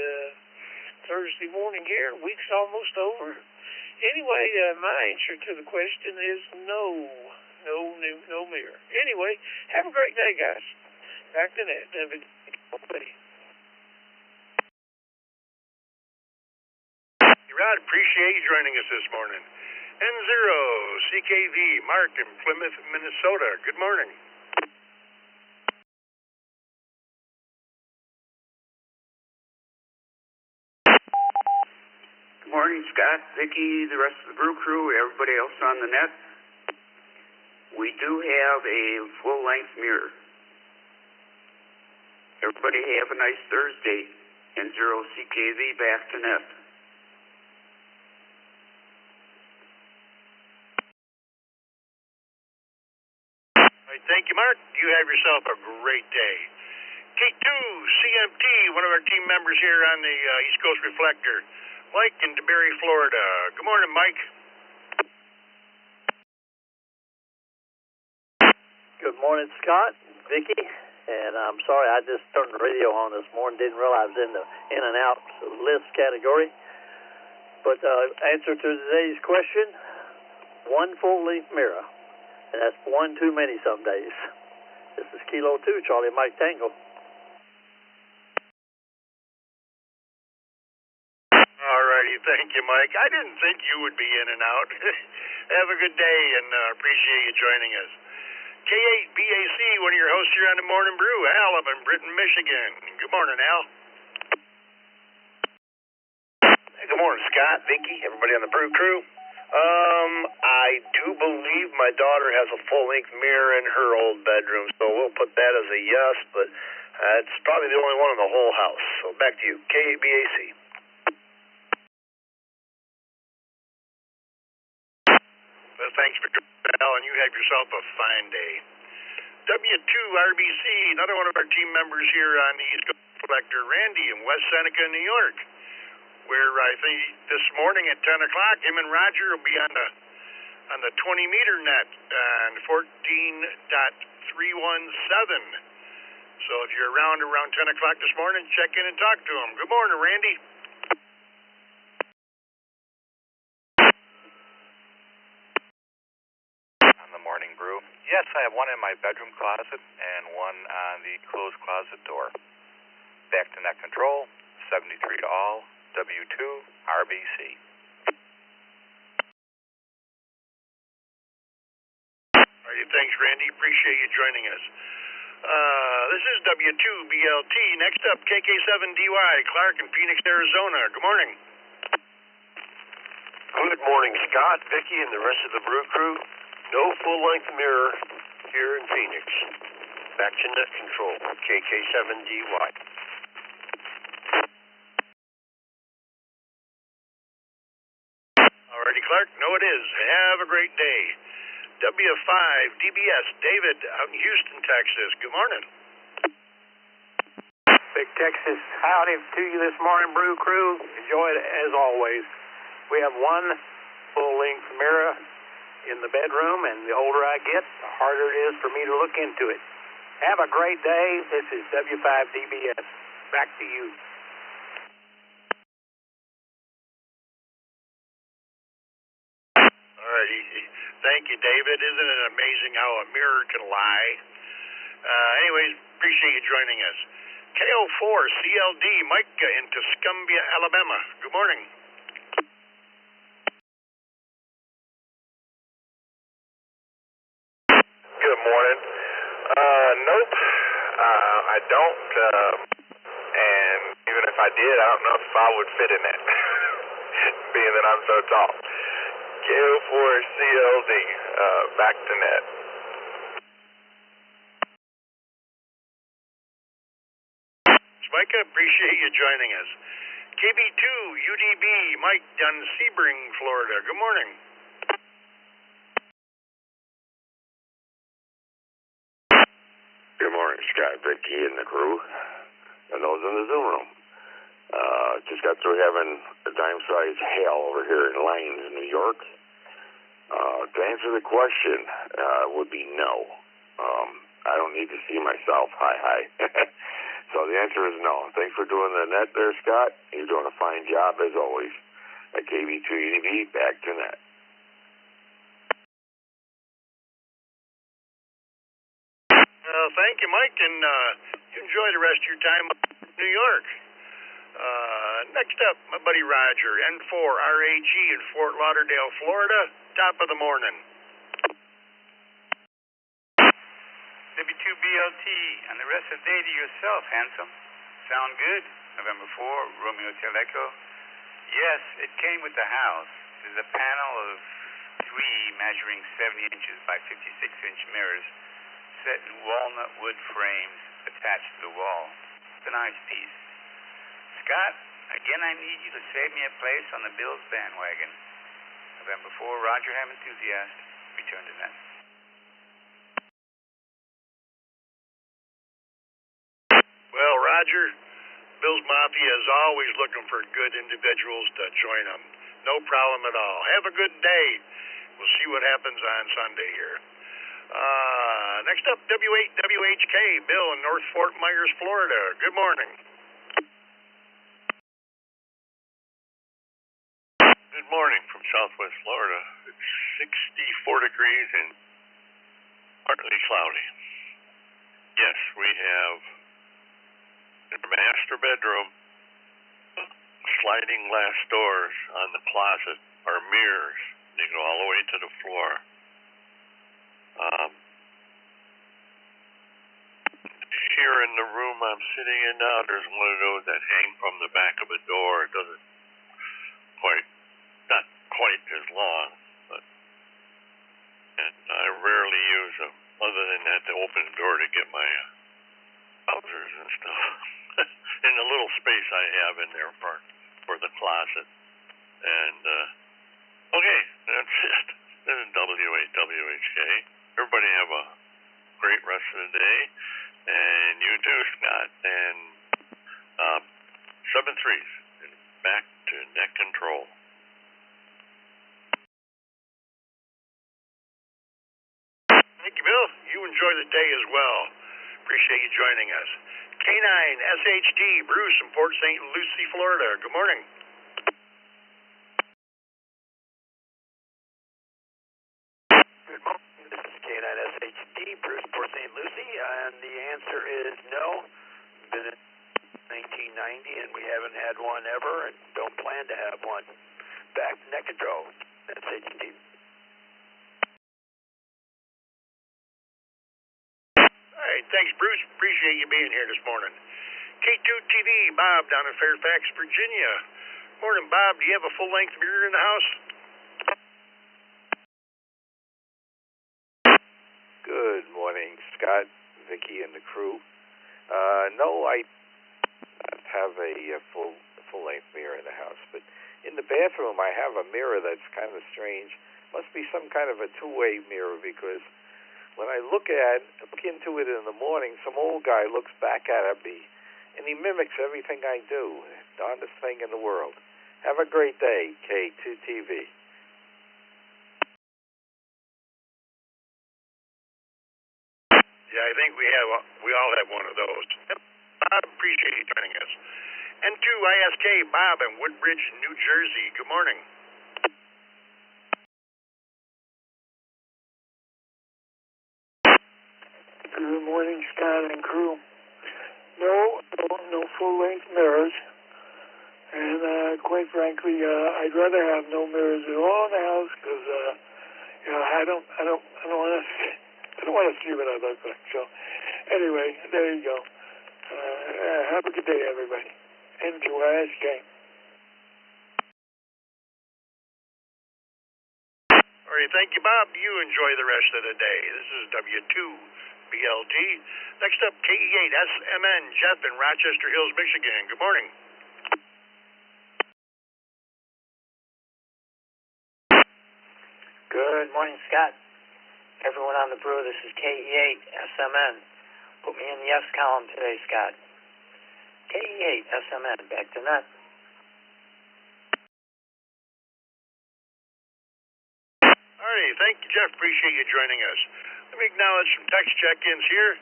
Thursday morning here. Week's almost over. Anyway, my answer to the question is no mirror. Anyway, have a great day, guys. Back to Ned. WDAKOB. Rod, appreciate you joining us this morning. N0 CKV Mark in Plymouth, Minnesota. Good morning. Good morning, Scott, Vicky, the rest of the Brew crew, everybody else on the net. We do have a full-length mirror. Everybody have a nice Thursday. N0CKZ back to net. All right, thank you, Mark. You have yourself a great day. K2 CMT, one of our team members here on the East Coast Reflector, Mike in DeBerry, Florida. Good morning, Mike. Good morning, Scott, Vicky, and I'm sorry I just turned the radio on this morning. Didn't realize it was in the in and out list category. But answer to today's question: one full-length mirror, and that's one too many some days. This is Kilo 2, Charlie Mike Tango. All righty, thank you, Mike. I didn't think you would be in and out. Have a good day, and appreciate you joining us. K8BAC, one of your hosts here on the Morning Brew, Al up in Britain, Michigan. Good morning, Al. Hey, good morning, Scott, Vicky, everybody on the Brew crew. I do believe my daughter has a full-length mirror in her old bedroom, so we'll put that as a yes, but it's probably the only one in the whole house. So back to you, K8BAC. Well, thanks for joining, Al, and you have yourself a fine day. W2RBC, another one of our team members here on the East Coast Reflector, Randy in West Seneca, New York, where I think this morning at 10 o'clock, him and Roger will be on the 20-meter net on 14.317. So if you're around 10 o'clock this morning, check in and talk to him. Good morning, Randy. Morning Brew. Yes, I have one in my bedroom closet and one on the closed closet door. Back to net control, 73 to all, W2 RBC. All right, thanks, Randy. Appreciate you joining us. This is W2BLT. Next up, KK7DY, Clark in Phoenix, Arizona. Good morning. Good morning, Scott, Vicky, and the rest of the Brew crew. No full-length mirror here in Phoenix. Back to net control, KK7DY. Alrighty, Clark. No, it is. Have a great day. W5DBS, David out in Houston, Texas. Good morning. Big Texas howdy to you this morning, Brew crew. Enjoy it as always. We have one full-length mirror in the bedroom, and the older I get, the harder it is for me to look into it. Have a great day. This is W5DBS. Back to you. All righty. Thank you, David. Isn't it amazing how a mirror can lie? Anyways, appreciate you joining us. KO4CLD, Micah in Tuscumbia, Alabama. Good morning. Good morning. Nope. I don't, and even if I did, I don't know if I would fit in it, being that I'm so tall. KO4CLD, back to net. Micah, appreciate you joining us. KB2 UDB, Mike down in Sebring, Florida. Good morning. Good morning, Scott, Vicky, and the crew, and those in the Zoom room. Just got through having a dime-sized hail over here in Lanes, New York. To answer the question, would be no. I don't need to see myself. Hi. So the answer is no. Thanks for doing the net there, Scott. You're doing a fine job, as always. At KB2EDB, back to net. Thank you, Mike, and you enjoy the rest of your time in New York. Next up, my buddy Roger, N4RAG in Fort Lauderdale, Florida. Top of the morning. W2BLT, and the rest of the day to yourself, handsome. Sound good? November 4, Romeo Hotel Echo. Yes, it came with the house. There's a panel of 3 measuring 70 inches by 56-inch mirrors set in walnut wood frames attached to the wall. a nice piece. Scott, again I need you to save me a place on the Bills bandwagon. November 4, Roger Ham enthusiast. Return to net. Well, Roger, Bill's Mafia is always looking for good individuals to join them. No problem at all. Have a good day. We'll see what happens on Sunday here. Next up, W8WHK, Bill in North Fort Myers, Florida. Good morning. Good morning from Southwest Florida. It's 64 degrees and partly cloudy. Yes, we have in the master bedroom sliding glass doors on the closet are mirrors. They go all the way to the floor. Here in the room I'm sitting in now, there's one of those that hang from the back of a door. It doesn't not quite as long, and I rarely use them, other than that to open the door to get my trousers and stuff. In the little space I have in there for the closet. And okay, that's it. This is W8WHK. Everybody have a great rest of the day, and you too, Scott. And 7-3s, and back to net control. Thank you, Bill. You enjoy the day as well. Appreciate you joining us. K9SHD, Bruce in Port St. Lucie, Florida. Good morning. Good morning. This is K9SHD, Bruce, Port St. Lucie, and the answer is no. Been in 1990, and we haven't had one ever, and don't plan to have one. Back to net control. SHD. All right, thanks, Bruce. Appreciate you being here this morning. K2TV, Bob down in Fairfax, Virginia. Morning, Bob. Do you have a full-length mirror in the house? Good morning, Scott, Vicky, and the crew. No, I don't have a full-length mirror in the house, but in the bathroom I have a mirror that's kind of strange. Must be some kind of a two-way mirror, because when I look into it in the morning, some old guy looks back at me, and he mimics everything I do. Darndest thing in the world. Have a great day, K2TV. Yeah, I think we all have one of those. Bob, appreciate you joining us. N2ISK, Bob in Woodbridge, New Jersey. Good morning. Good morning, Scott and crew. No full-length mirrors, and quite frankly, I'd rather have no mirrors at all in the house, because I don't want to see what I look like. So, anyway, there you go. Have a good day, everybody. N2ISK. All right, thank you, Bob. You enjoy the rest of the day. This is W2BLT. Next up, KE8SMN, Jeff in Rochester Hills, Michigan. Good morning. Good morning, Scott. Everyone on the Brew, this is KE8SMN. Put me in the yes column today, Scott. KE8SMN, back to net. All right, thank you, Jeff. Appreciate you joining us. Let me acknowledge some text check-ins here,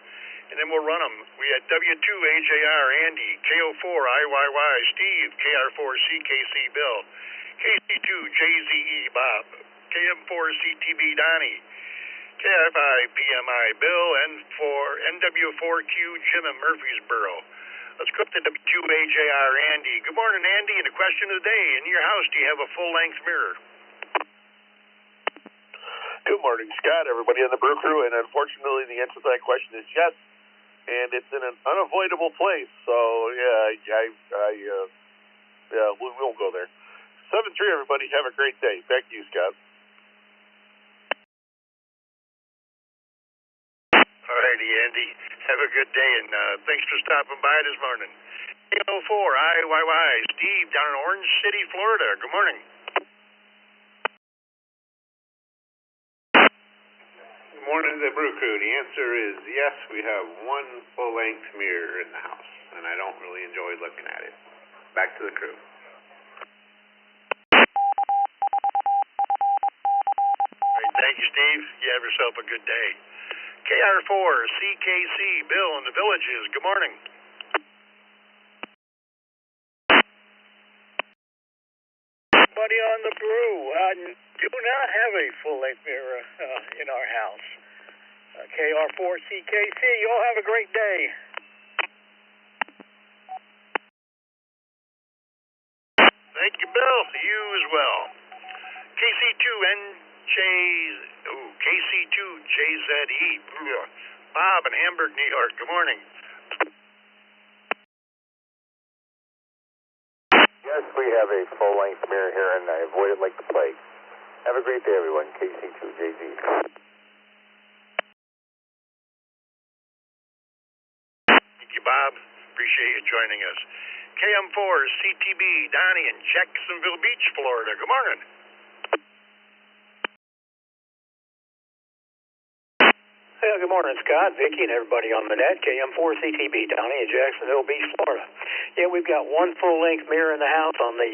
and then we'll run them. We had W2AJR, Andy, KO4IYY, Steve, KR4CKC, Bill, KC2JZE, Bob, KM4CTB, Donnie, KF5PMI, Bill, NW4Q, Jim in Murfreesboro. Let's go up to W2AJR, Andy. Good morning, Andy, and the question of the day. In your house, do you have a full-length mirror? Good morning, Scott, everybody on the Brew Crew, and unfortunately the answer to that question is yes, and it's in an unavoidable place, so we won't go there. 7-3, everybody, have a great day. Back to you, Scott. All righty, Andy. Have a good day, and thanks for stopping by this morning. 804 IYY, Steve down in Orange City, Florida. Good morning. Good morning to the Brew Crew. The answer is yes, we have one full-length mirror in the house, and I don't really enjoy looking at it. Back to the crew. All right, thank you, Steve. You have yourself a good day. KR4, CKC, Bill in the Villages. Good morning. Buddy on the Brew. Do not have a full-length mirror in our house. KR4CKC, you all have a great day. Thank you, Bill. You as well. KC2JZE. Bob in Hamburg, New York. Good morning. Yes, we have a full-length mirror here, and I avoid it like the plague. Have a great day, everyone. KC2JZ. Thank you, Bob. Appreciate you joining us. KM4, CTB, Donnie in Jacksonville Beach, Florida. Good morning. Yeah, good morning, Scott, Vicky, and everybody on the net. KM4CTB, Donnie in Jacksonville Beach, Florida. Yeah, we've got one full-length mirror in the house on the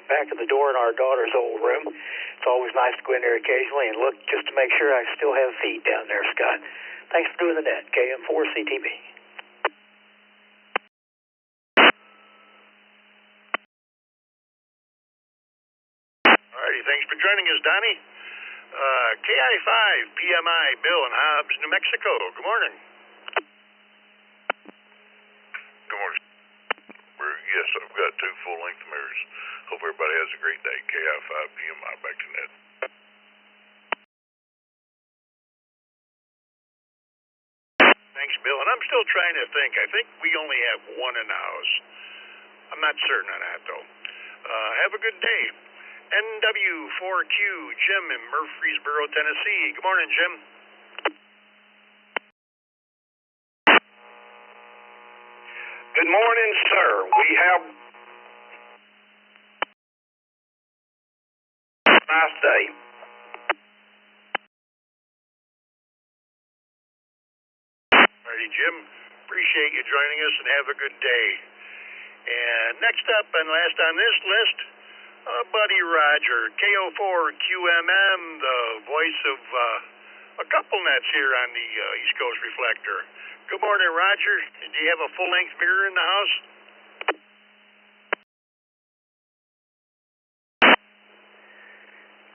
back of the door in our daughter's old room. It's always nice to go in there occasionally and look just to make sure I still have feet down there, Scott. Thanks for doing the net. KM4CTB. All righty, thanks for joining us, Donnie. KI5, PMI, Bill in Hobbs, New Mexico. Good morning. Good morning. Yes, I've got two full-length mirrors. Hope everybody has a great day. KI5, PMI, back to net. Thanks, Bill. And I'm still trying to think. I think we only have one in the house. I'm not certain on that, though. Have a good day. NW4Q, Jim in Murfreesboro, Tennessee. Good morning, Jim. Good morning, sir. We have a nice day. Alrighty, Jim. Appreciate you joining us and have a good day. And next up and last on this list, Buddy Roger, KO4QMM, the voice of a couple nets here on the East Coast Reflector. Good morning, Roger. Do you have a full-length mirror in the house?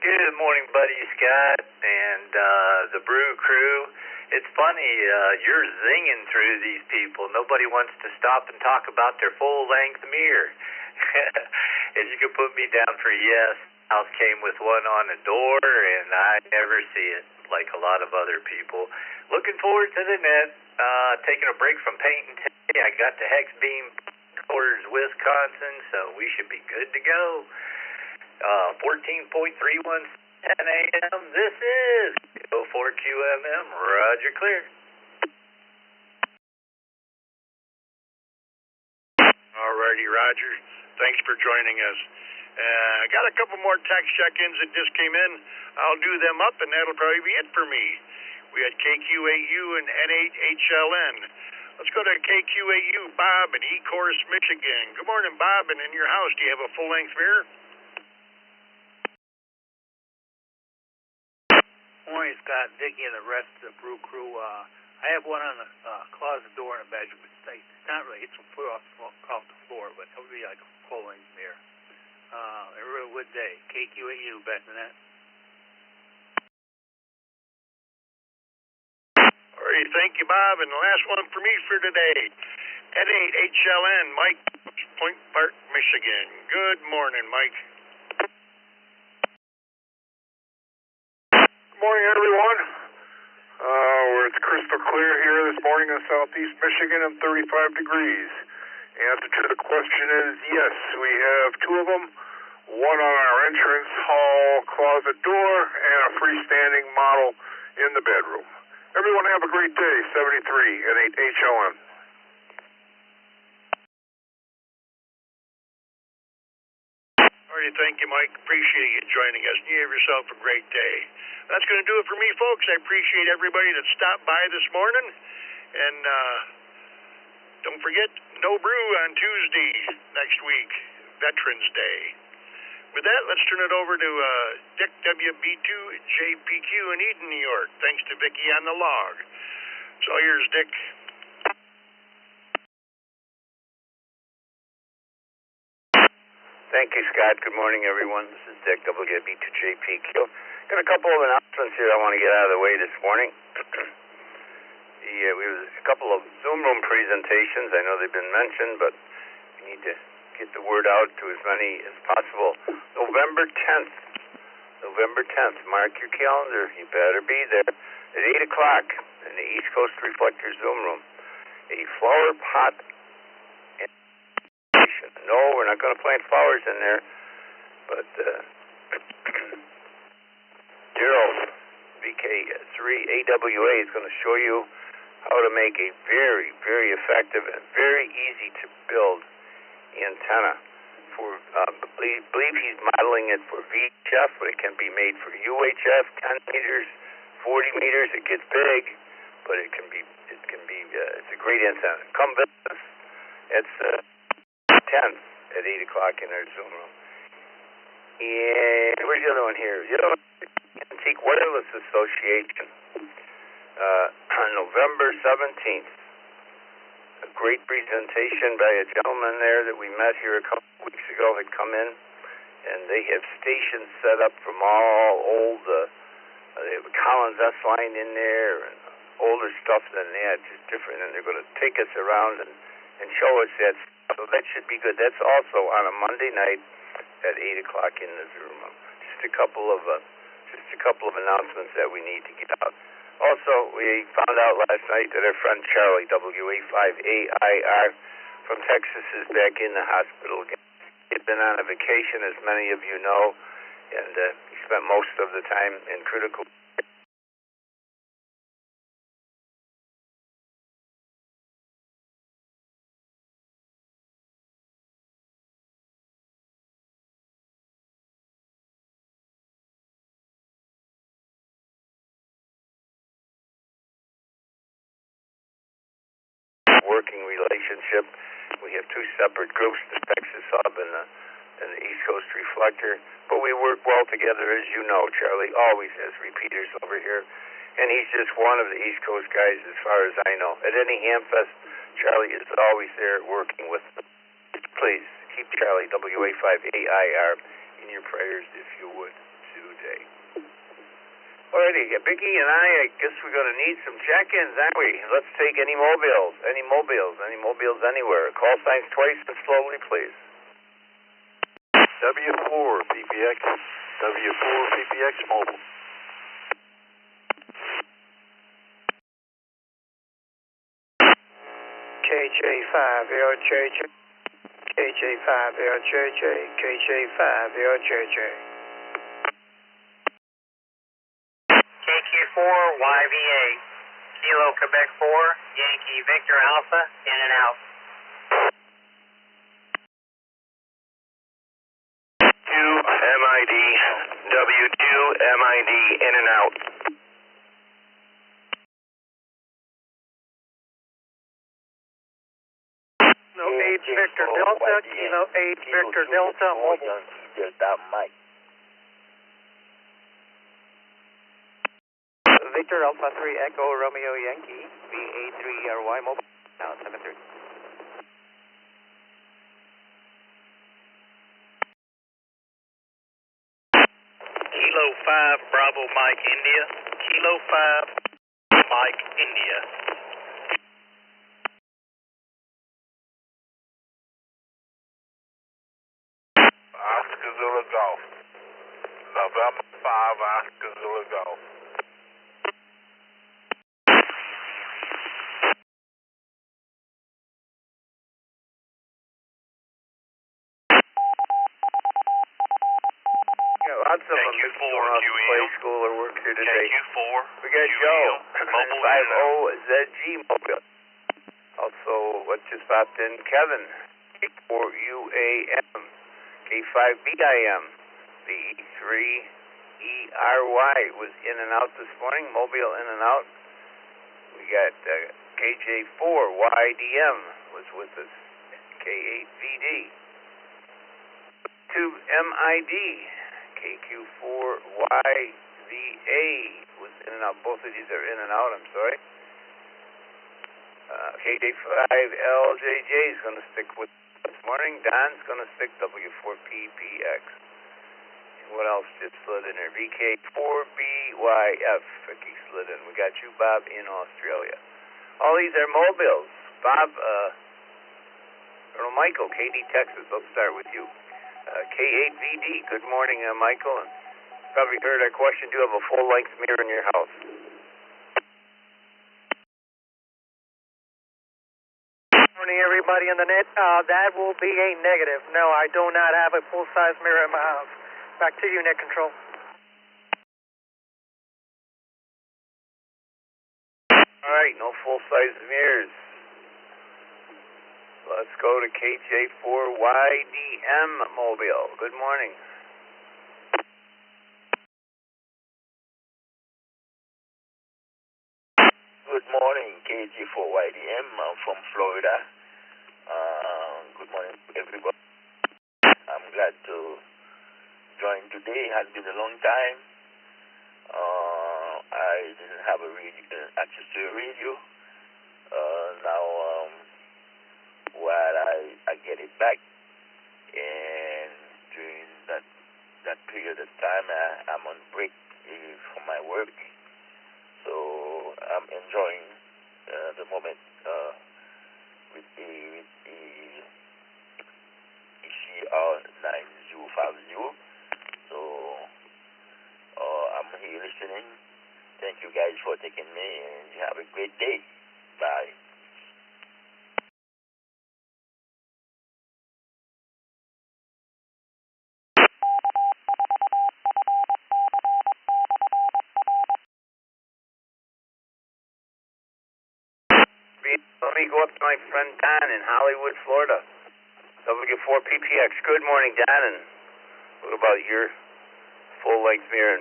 Good morning, Buddy Scott and the Brew Crew. It's funny, you're zinging through these people. Nobody wants to stop and talk about their full-length mirror. If you could put me down for yes, house came with one on the door, and I never see it like a lot of other people. Looking forward to the net. Taking a break from painting today. I got to Hex Beam quarters, Wisconsin, so we should be good to go. 14.31, 10 a.m. This is O4QMM. Roger, clear. Alrighty, Roger. Thanks for joining us. I got a couple more text check-ins that just came in. I'll do them up, and that'll probably be it for me. We had KQ8U and N8HLN. Let's go to KQ8U, Bob in Ecorse, Michigan. Good morning, Bob. And in your house, do you have a full-length mirror? Morning, Scott, Vicky, and the rest of the Brew Crew. I have one on the closet door in the bedroom. It's not really, it's a foot off the floor, but it would be like a full-length mirror. A real good day. KQ8U, back to that. All right, thank you, Bob. And the last one for me for today, N8HLN, Mike, Point Park, Michigan. Good morning, Mike. Good morning, everyone. It's crystal clear here this morning in southeast Michigan and 35 degrees. Answer to the question is yes, we have two of them. One on our entrance hall closet door and a freestanding model in the bedroom. Everyone have a great day. 73 and 8 HLM. All right, thank you, Mike. Appreciate you joining us. You have yourself a great day. That's going to do it for me, folks. I appreciate everybody that stopped by this morning. And don't forget, no brew on Tuesday next week, Veterans Day. With that, let's turn it over to Dick WB2 JPQ in Eden, New York. Thanks to Vicky on the log. It's all yours, Dick. Thank you, Scott. Good morning, everyone. This is Dick WB2JPQ. Got a couple of announcements here I want to get out of the way this morning. We have a couple of Zoom room presentations. I know they've been mentioned, but we need to get the word out to as many as possible. November 10th. Mark your calendar. You better be there at 8 o'clock in the East Coast Reflector Zoom room. A flower pot. No, we're not going to plant flowers in there, but Daryl, VK3 AWA is going to show you how to make a very, very effective and very easy to build antenna. Believe he's modeling it for VHF, but it can be made for UHF, 10 meters, 40 meters. It gets big, but it's a great antenna. Come visit us. It's 10th at 8 o'clock in our Zoom room. And where's the other one here? The other one, Antique Wireless Association, on November 17th. A great presentation by a gentleman there that we met here a couple of weeks ago had come in, and they have stations set up from all old, they have a Collins S line in there, and older stuff than that, just different, and they're going to take us around and show us that. So that should be good. That's also on a Monday night at 8 o'clock in the Zoom room. Just a couple of announcements that we need to get out. Also, we found out last night that our friend Charlie, WA5AIR from Texas, is back in the hospital again. He'd been on a vacation, as many of you know, and he spent most of the time in critical working relationship. We have two separate groups, the Texas Hub and the East Coast Reflector, but we work well together, as you know. Charlie always has repeaters over here, and he's just one of the East Coast guys as far as I know. At any Hamfest, Charlie is always there working with them. Please keep Charlie, WA5AIR, in your prayers if you would today. Alrighty, Vicky and I guess we're going to need some check-ins, aren't we? Let's take any mobiles anywhere. Call signs twice and slowly, please. W4 PPX mobile. KJ5LJJ, KJ5LJJ, KJ5LJJ. KQ4 YVA, Kilo Quebec 4, Yankee Victor Alpha, in and out. MID, W2 MID, in and out. Kilo 8 Victor Delta, Kilo 8 Victor Delta, mobile. Mike. Victor Alpha 3 Echo Romeo Yankee, VA3RY mobile, now 730. Kilo 5 Bravo Mike India, Kilo 5 Mike India. Oscar Zilla Golf. November 5 Oscar Zilla Golf. lots of them going off to play school or work here today. We got Joe, 50ZG Mobile. Also, what just popped in, Kevin, K4UAM, K5BIM, the E3ERY was in and out this morning, Mobile in and out. We got KJ4YDM was with us, K8VD. Tube MID, KQ4YVA was in and out. Both of these are in and out, I'm sorry. KJ5LJJ is going to stick with this morning. Don's going to stick W4PPX. And what else just slid in there? VK4BYF, Vicky slid in. We got you, Bob, in Australia. All these are mobiles. Bob, Colonel Michael, KD Texas, let's start with you. K8VD, good morning, Michael. And probably heard our question, do you have a full-length mirror in your house? Morning, everybody on the net. That will be a negative. No, I do not have a full-size mirror in my house. Back to you, net control. All right, no full-size mirrors. Let's go to KJ4YDM Mobile. Good morning. Good morning, KJ4YDM. I'm from Florida. Good morning, everybody. I'm glad to join today. It has been a long time. I didn't have access to a radio. Now, while I get it back, and during that period of time, I'm on break from my work, so I'm enjoying the moment with the ECR 9050. So I'm here listening. Thank you guys for taking me, and you have a great day. Bye. Let me go up to my friend Don in Hollywood, Florida. W4PPX. Good morning, Don. And what about your full-length mirror?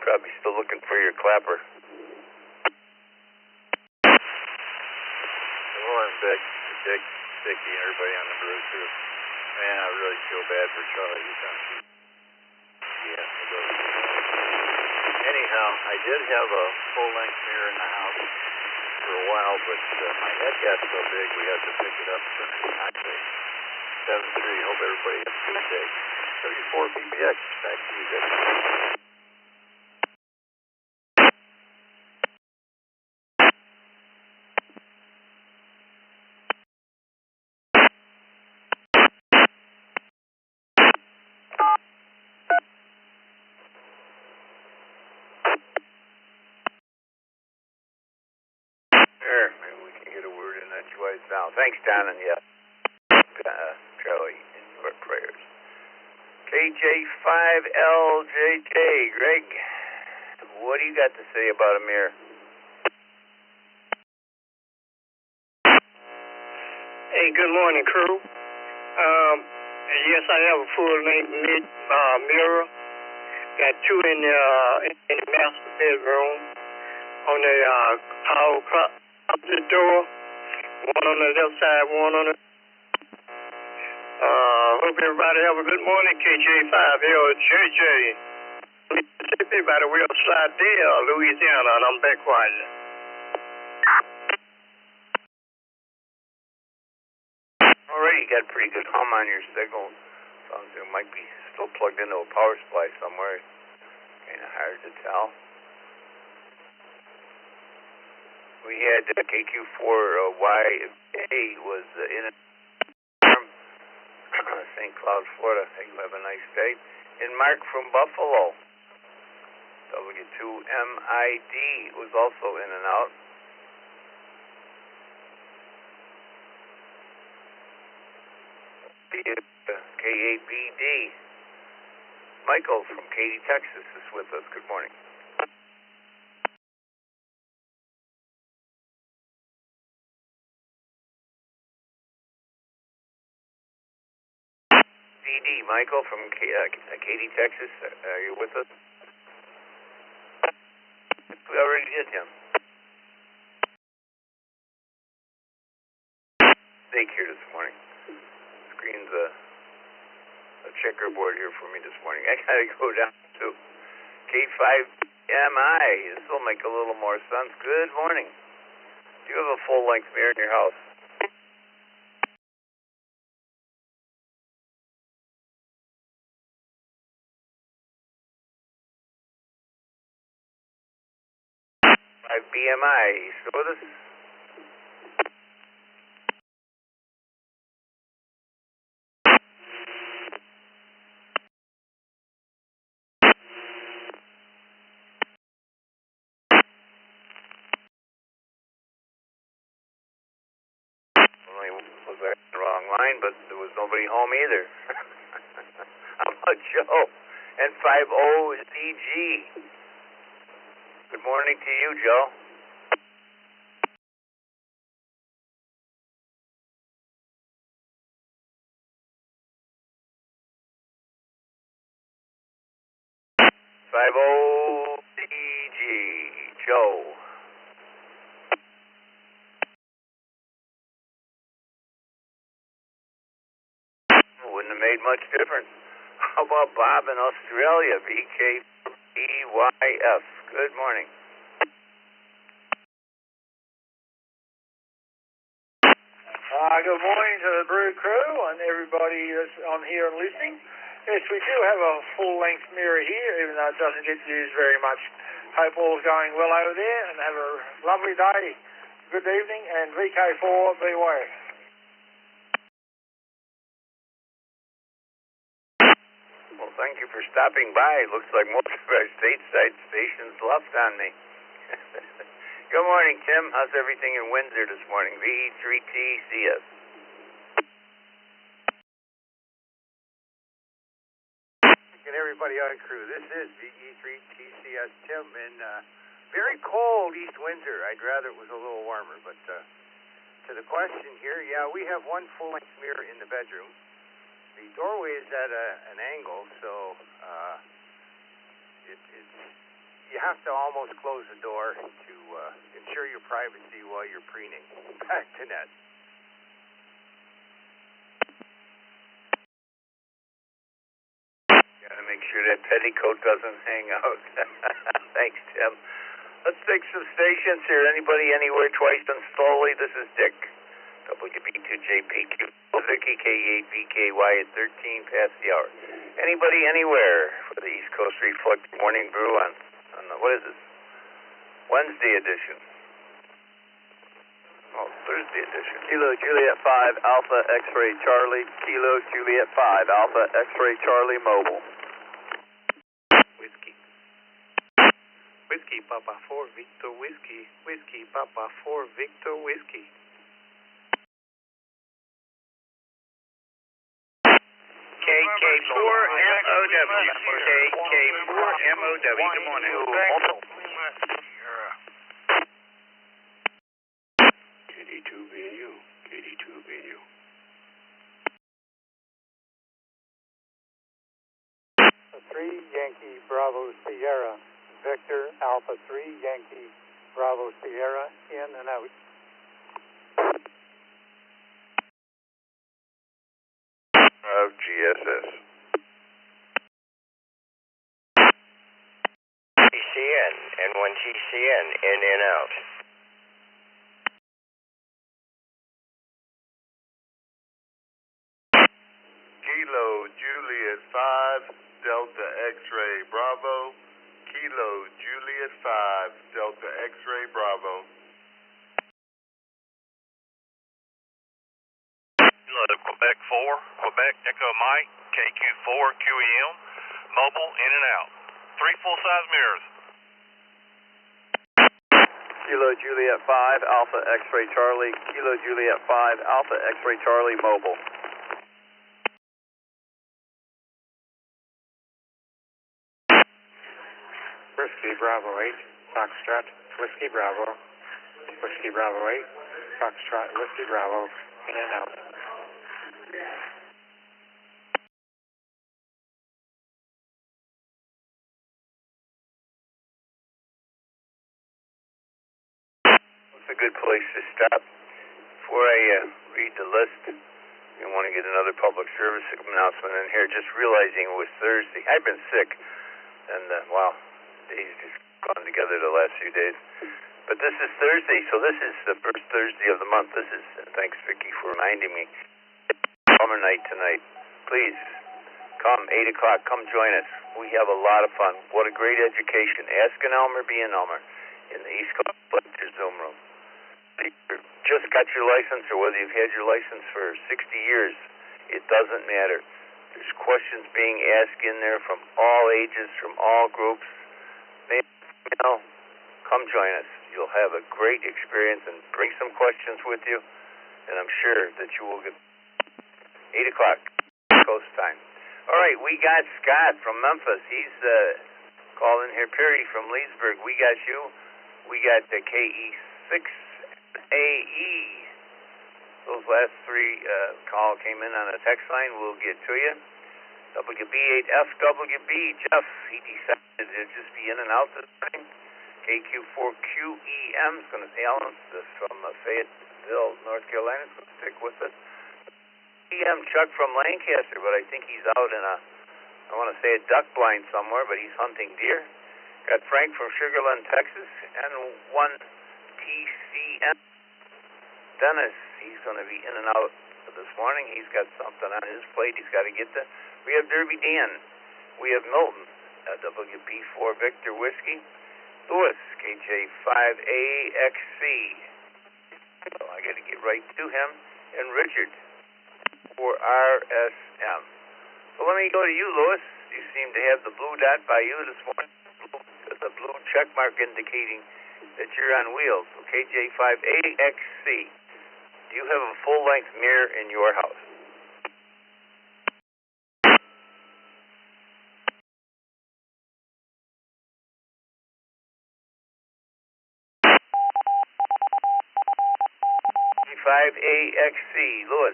Probably still looking for your clapper. Good morning, Dick, Dickie, and everybody on the Brew crew. Man, I really feel bad for Charlie. He's on Anyhow, I did have a full-length mirror in the house for a while, but my head got so big we had to pick it up for actually 7-3. Hope everybody has a good day. W4PBX, back to you, Dick. Now, thanks, Don, and yeah, Charlie, in your prayers. KJ5LJJ, Greg, what do you got to say about a mirror? Hey, good morning, crew. Yes, I have a full-length mirror. Got two in the master bedroom on the hall clock up the door. One on the left side, one on the... hope everybody have a good morning, KJ5LJJ. Mississippi by the way of Slidell, Louisiana, and I'm back quiet. All right, you got a pretty good hum on your signal. Sounds like it might be still plugged into a power supply somewhere. Kind of hard to tell. We had KQ4YA was in St. Cloud, Florida. Hey, you have a nice day. And Mark from Buffalo, W2MID, was also in and out. K8BD. Michael from Katy, Texas is with us. Good morning. DD, Michael from Katy, Texas, are you with us? We already did him. Daycare this morning. Screen's a checkerboard here for me this morning. I gotta go down to K5MI. This will make a little more sense. Good morning. Do you have a full-length mirror in your house? BMI, you still with us? Was I on the wrong line, but there was nobody home either. How about Joe? N50CG. Good morning to you, Joe. CG, Joe. Wouldn't have made much difference. How about Bob in Australia? VKEYF. Good morning. Good morning to the Brew crew and everybody that's on here and listening. Yes, we do have a full-length mirror here, even though it doesn't get used very much. Hope all's going well over there, and have a lovely day. Good evening, and VK4, beware. Well, thank you for stopping by. It looks like most of our stateside stations left on me. Good morning, Tim. How's everything in Windsor this morning? VE3TCS. And everybody on crew, this is VE3TCS Tim in very cold East Windsor. I'd rather it was a little warmer, but to the question here, yeah, we have one full-length mirror in the bedroom. The doorway is at an angle, so you have to almost close the door to ensure your privacy while you're preening. Back to net. Gotta make sure that petticoat doesn't hang out. Thanks, Tim. Let's take some stations here. Anybody, anywhere, twice and slowly. This is Dick. WB2JPQ. Vicky K8VKY at 13 past the hour. Anybody, anywhere for the East Coast Reflector Morning Brew on the, what is this? Wednesday edition. Oh, Thursday edition. Kilo Juliet 5 Alpha X-Ray Charlie. Kilo Juliet 5 Alpha X-Ray Charlie Mobile. Whiskey Papa 4 Victor Whiskey. Whiskey Papa 4 Victor Whiskey. KK4MOW. KK4MOW. Good morning. KD2BU. KD2BU. 3 Yankee Bravo Sierra. Victor Alpha 3 Yankee Bravo Sierra in and out. Of GSS. TCN, N1 TCN, in and out. Kilo Juliet 5 Delta X-Ray Bravo. Kilo Juliet 5 Delta X-Ray Bravo. Quebec 4, Quebec Echo Mike, KQ4 QEM, mobile in and out. 3 full-size mirrors. Kilo Juliet 5 Alpha X-Ray Charlie. Kilo Juliet 5 Alpha X-Ray Charlie mobile. Bravo 8, Foxtrot, Whiskey Bravo, Whiskey Bravo 8, Foxtrot, Whiskey Bravo, in and out. It's a good place to stop. Before I read the list, I want to get another public service announcement in here. Just realizing it was Thursday. I've been sick, and wow, days just gone together the last few days. But this is Thursday, so this is the first Thursday of the month. This is, thanks Vicki for reminding me, summer night tonight. Please, come, 8 o'clock, come join us. We have a lot of fun. What a great education. Ask an Elmer, be an Elmer, in the East Coast Reflector Zoom room. You just got your license, or whether you've had your license for 60 years, it doesn't matter. There's questions being asked in there from all ages, from all groups. You know, come join us. You'll have a great experience, and bring some questions with you, and I'm sure that you will get 8 o'clock Coast time. All right, we got Scott from Memphis. He's calling here. Perry from Leesburg. We got you. We got the KE6AE. Those last three call came in on a text line. We'll get to you. WB8FWB. Jeff, he decided to just be in and out this time. KQ4QEM is going to balance this from Fayetteville, North Carolina. It's going to stick with it. EM Chuck from Lancaster, but I think he's out in I want to say a duck blind somewhere, but he's hunting deer. Got Frank from Sugarland, Texas, and one TCM. Dennis, he's going to be in and out this morning. He's got something on his plate he's got to get to. We have Derby Dan. We have Milton, WP4 Victor Whiskey. Lewis, KJ5AXC. So I got to get right to him. And Richard for RSM. So let me go to you, Lewis. You seem to have the blue dot by you this morning. The blue check mark indicating that you're on wheels. So KJ5AXC. Do you have a full-length mirror in your house? KJ5AXC. Lewis,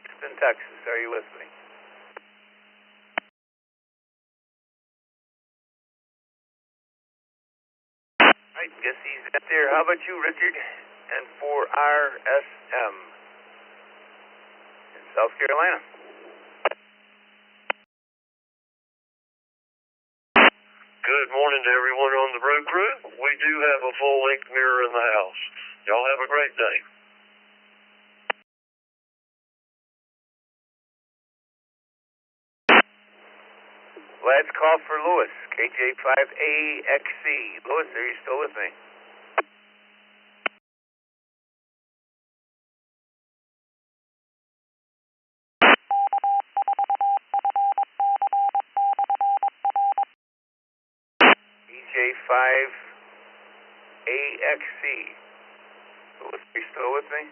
Houston, Texas. Are you with me? I guess he's up there. How about you, Richard? And for RSM in South Carolina. Good morning to everyone on the Brew Crew. We do have a full-length mirror in the house. Y'all have a great day. Let's call for Lewis, KJ5AXC. Lewis, are you still with me? KJ5AXC. Lewis, are you still with me?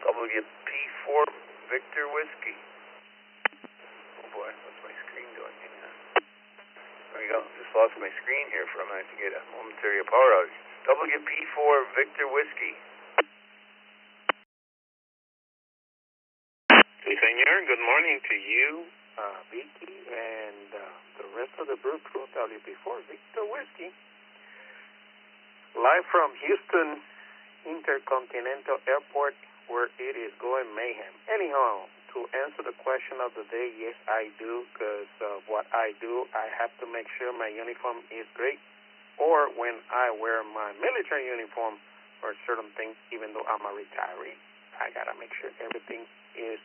WP4 Victor Whiskey. Oh boy, what's my screen doing? There we go. Just lost my screen here for a minute to get a momentary power outage. WP4 Victor Whiskey. Senor, good morning to you, Vicky, and the rest of the Brew Crew, WP4 Victor Whiskey. Live from Houston Intercontinental Airport, where it is going mayhem. Anyhow, to answer the question of the day, yes, I do, because of what I do, I have to make sure my uniform is great. Or when I wear my military uniform for certain things, even though I'm a retiree, I gotta make sure everything is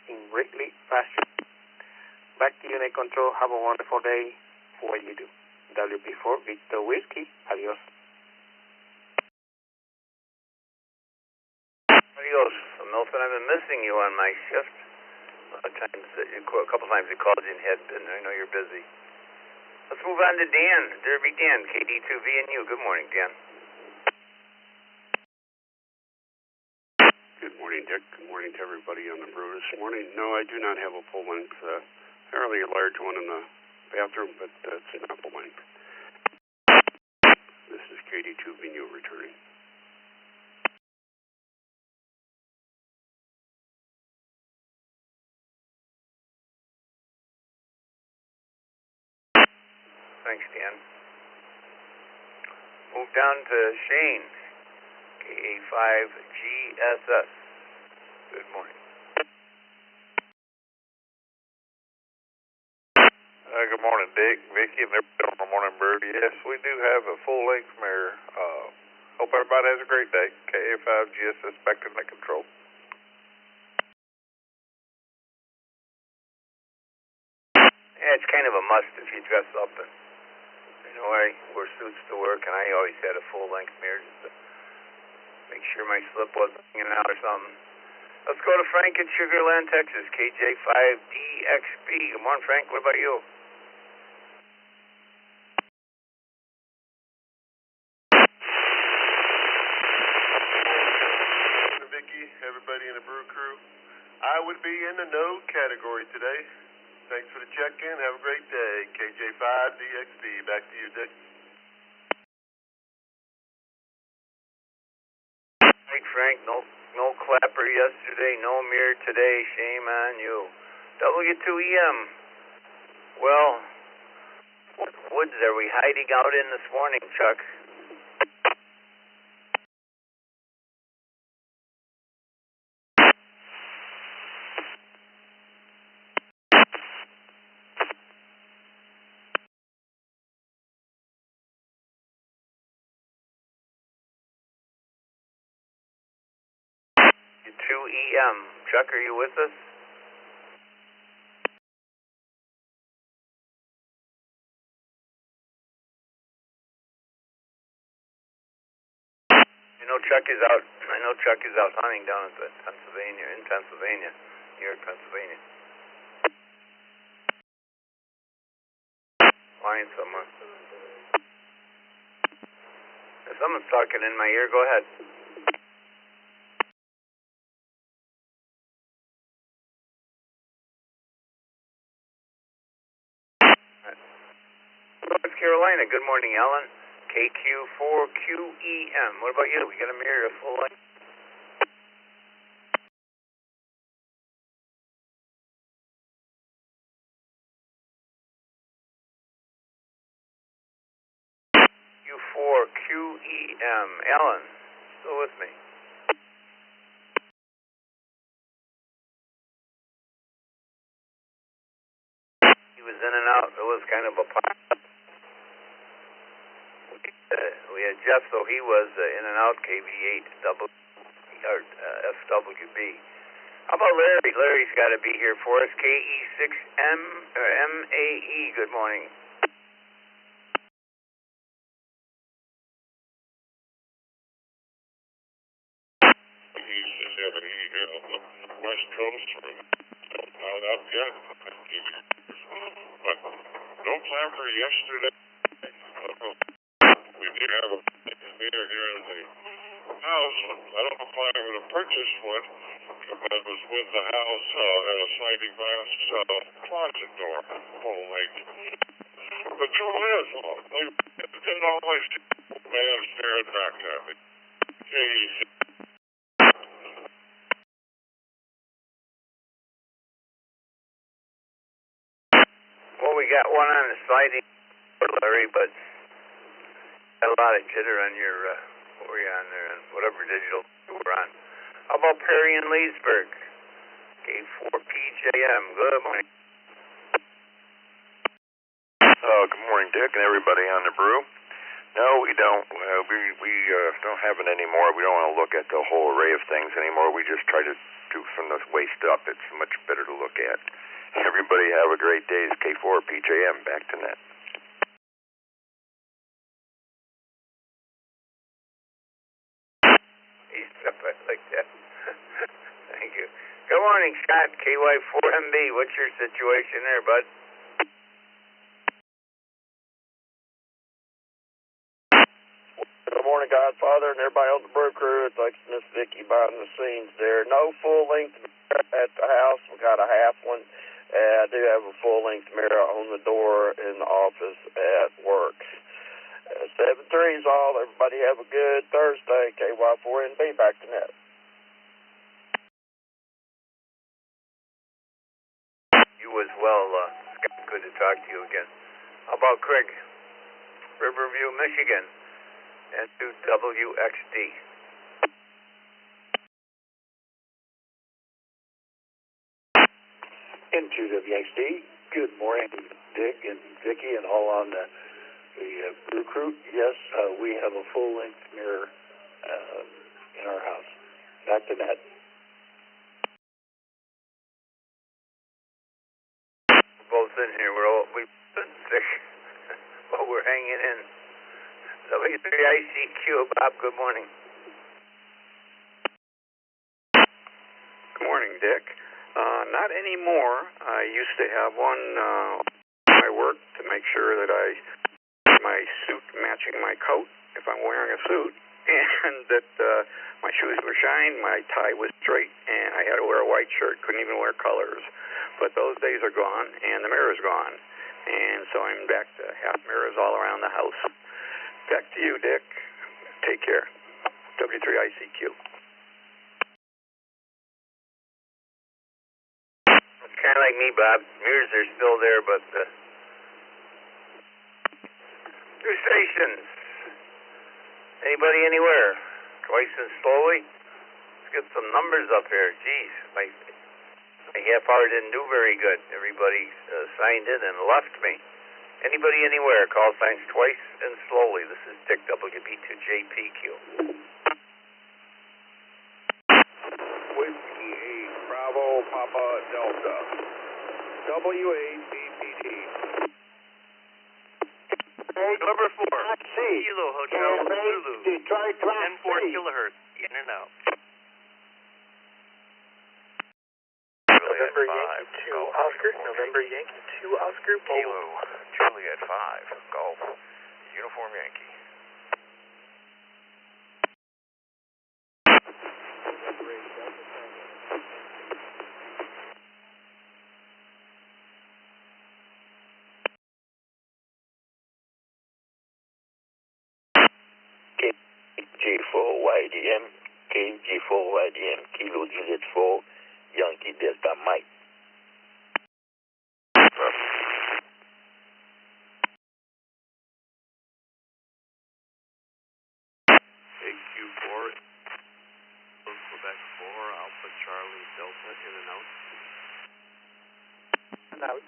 in greatly fashion. Back to you, Net Control. Have a wonderful day for what you do. WP4 Victor Whiskey. Adios. Adios. Milton, I've been missing you on my shift. A couple times I called you and hadn't been. I know you're busy. Let's move on to Dan. Derby Dan, KD2V and you. Good morning, Dan. Dick. Good morning to everybody on the Brew this morning. No, I do not have a full length, fairly large one in the bathroom, but it's not full length. This is KD2 Vigneault returning. Thanks, Dan. Move down to Shane, KA5GSS. Good morning. Good morning, Dick, Vicky, and everybody on the Morning Brew. Yes, we do have a full-length mirror. Hope everybody has a great day. KA5GSS back to net control. Yeah, it's kind of a must if you dress up. And, I wear suits to work, and I always had a full-length mirror just to make sure my slip wasn't hanging out or something. Let's go to Frank in Sugar Land, Texas, KJ5DXB. Good morning, Frank. What about you? Vicky, everybody in the Brew crew. I would be in the no category today. Thanks for the check-in. Have a great day. KJ5DXB. Back to you, Dick. Hey, Frank. No clapper yesterday. No mirror today. Shame on you. W2EM. Well, what woods are we hiding out in this morning, Chuck? W2EM. Chuck, are you with us? I know Chuck is out hunting down in Pennsylvania, New York, Pennsylvania. Flying somewhere. If someone's talking in my ear, go ahead. North Carolina, good morning, Ellen. KQ4QEM. What about you? We got a mirror, a full length? Q4QEM. Ellen, still with me? He was in and out. It was kind of a pop. We had Jeff, so he was in and out, KV8 FWB. How about Larry? Larry's got to be here for us. KE6MAE. Good morning. West Coast out yet. But no clapper yesterday. We did have a meter here in the house. I don't know if I ever purchased one, but it was with the house and a sliding glass closet door, full length. The trouble is, they always man staring back at me. Jeez. Well, we got one on the sliding door, Larry, but got a lot of jitter on your, what were you on there, and whatever digital you were on. How about Perry in Leesburg? K4PJM. Good morning. Good morning, Dick, and everybody on the Brew. No, we don't. We don't have it anymore. We don't want to look at the whole array of things anymore. We just try to do from the waist up. It's much better to look at. Everybody have a great day. It's K4PJM. Back to net. He stepped right like that. Thank you. Good morning, Scott. KY4MB. What's your situation there, bud? Good morning, Godfather, and everybody on the Brew Crew. It's like Miss Vicky behind the scenes there. No full-length mirror at the house. We got a half one. I do have a full-length mirror on the door in the office at work. 7-3 is all. Everybody have a good Thursday. KY4NB, back to net. You as well, Scott. Good to talk to you again. How about Craig? Riverview, Michigan, and 2WXD. Into WXD. Good morning, Dick and Vicky and all on the Brew Crew. Yes, we have a full-length mirror in our house. Back to net. We're both in here. We've been sick, but we're hanging in. W3ICQ, Bob, good morning. Good morning, Dick. Not anymore. I used to have one my work to make sure that I my suit matching my coat if I'm wearing a suit, and that my shoes were shined, my tie was straight, and I had to wear a white shirt. Couldn't even wear colors. But those days are gone, and the mirror's gone, and so I'm back to half mirrors all around the house. Back to you, Dick. Take care. W3ICQ. It's kind of like me, Bob. Mirrors are still there, but new stations. Anybody anywhere? Twice and slowly? Let's get some numbers up here. Geez, my half hour didn't do very good. Everybody signed in and left me. Anybody anywhere? Call signs twice and slowly. This is Dick, WB2JPQ. Whiskey 8, Bravo, Papa, Delta. W8BPD. Number 4, Kilo Hotel Zulu, Detroit Class 10-4 kilohertz, in and out. November Yankee 2 Oscar, November Yankee 2 Oscar, Kilo, Juliet 5, Golf, Uniform Yankee. KG4YDM, KG4YDM, Kilo Juliet 4, Yankee Delta Mike. AQ4, Quebec 4, Alpha Charlie Delta, in and out. And out.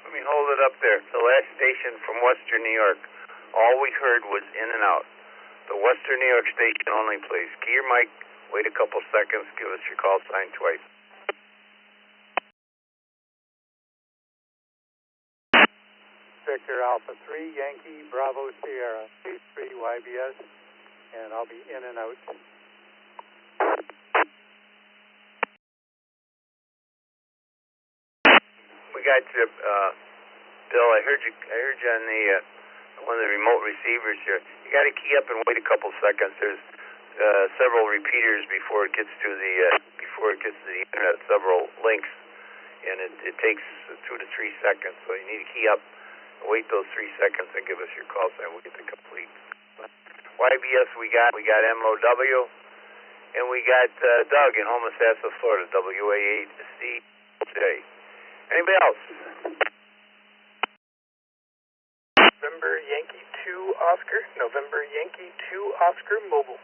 Let me hold it up there. The last station from Western New York. All we heard was in and out. The Western New York station only, please. Key your mic, wait a couple seconds, give us your call sign twice. Victor Alpha 3, Yankee, Bravo, Sierra, 3 YBS, and I'll be in and out. We got you, Bill. I heard you on the one of the remote receivers here. You got to key up and wait a couple seconds. There's several repeaters before it gets to the internet. Several links, and it takes 2 to 3 seconds. So you need to key up, wait those 3 seconds, and give us your call sign. We'll get the complete. YBS we got MOW, and we got Doug in Homosassa, Florida. WA8CJ. Anybody else? November Yankee 2 Oscar, November Yankee 2 Oscar Mobile.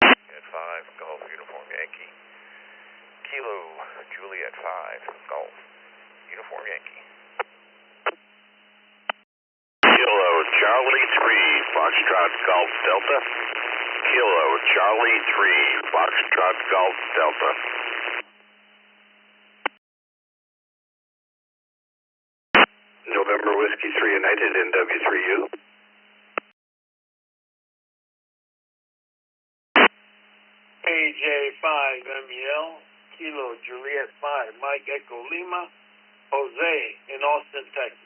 At 5, Golf, Uniform Yankee. Kilo, Juliet 5, Golf, Uniform Yankee. Kilo, Charlie 3, Foxtrot, Golf, Delta. Kilo, Charlie 3, Foxtrot, Golf, Delta. November Whiskey 3 United, NW3U. AJ5 MBL, Kilo Juliet 5, Mike Echo Lima, Jose in Austin, Texas.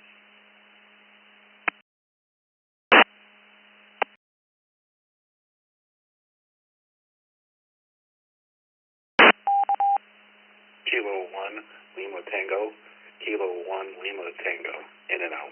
Kilo 1, Lima Tango, Kilo 1, Lima Tango, in and out.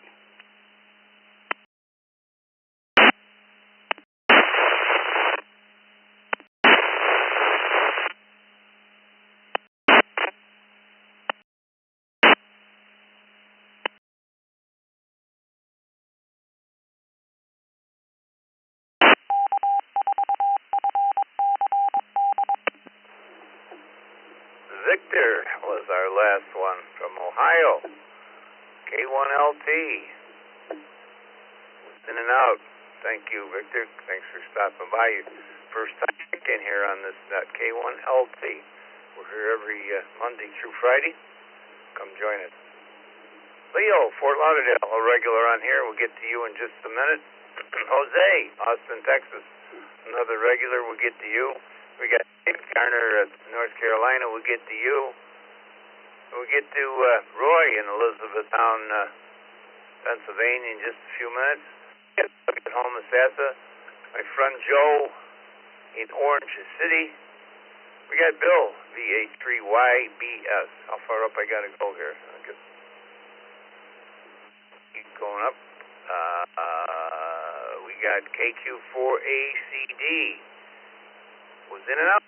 Victor was our last one from Ohio. K1LT. In and out. Thank you, Victor. Thanks for stopping by. First time in here on this K1LT. We're here every Monday through Friday. Come join us. Leo, Fort Lauderdale, a regular on here. We'll get to you in just a minute. Jose, Austin, Texas. Another regular. We'll get to you. We got Dave Garner at North Carolina. We'll get to you. We'll get to Roy in Elizabethtown, Pennsylvania in just a few minutes. Get home to Sassa. My friend Joe in Orange City. We got Bill, VA3YBS. How far up I got to go here? I guess keep going up. We got KQ4ACD. Was in and out.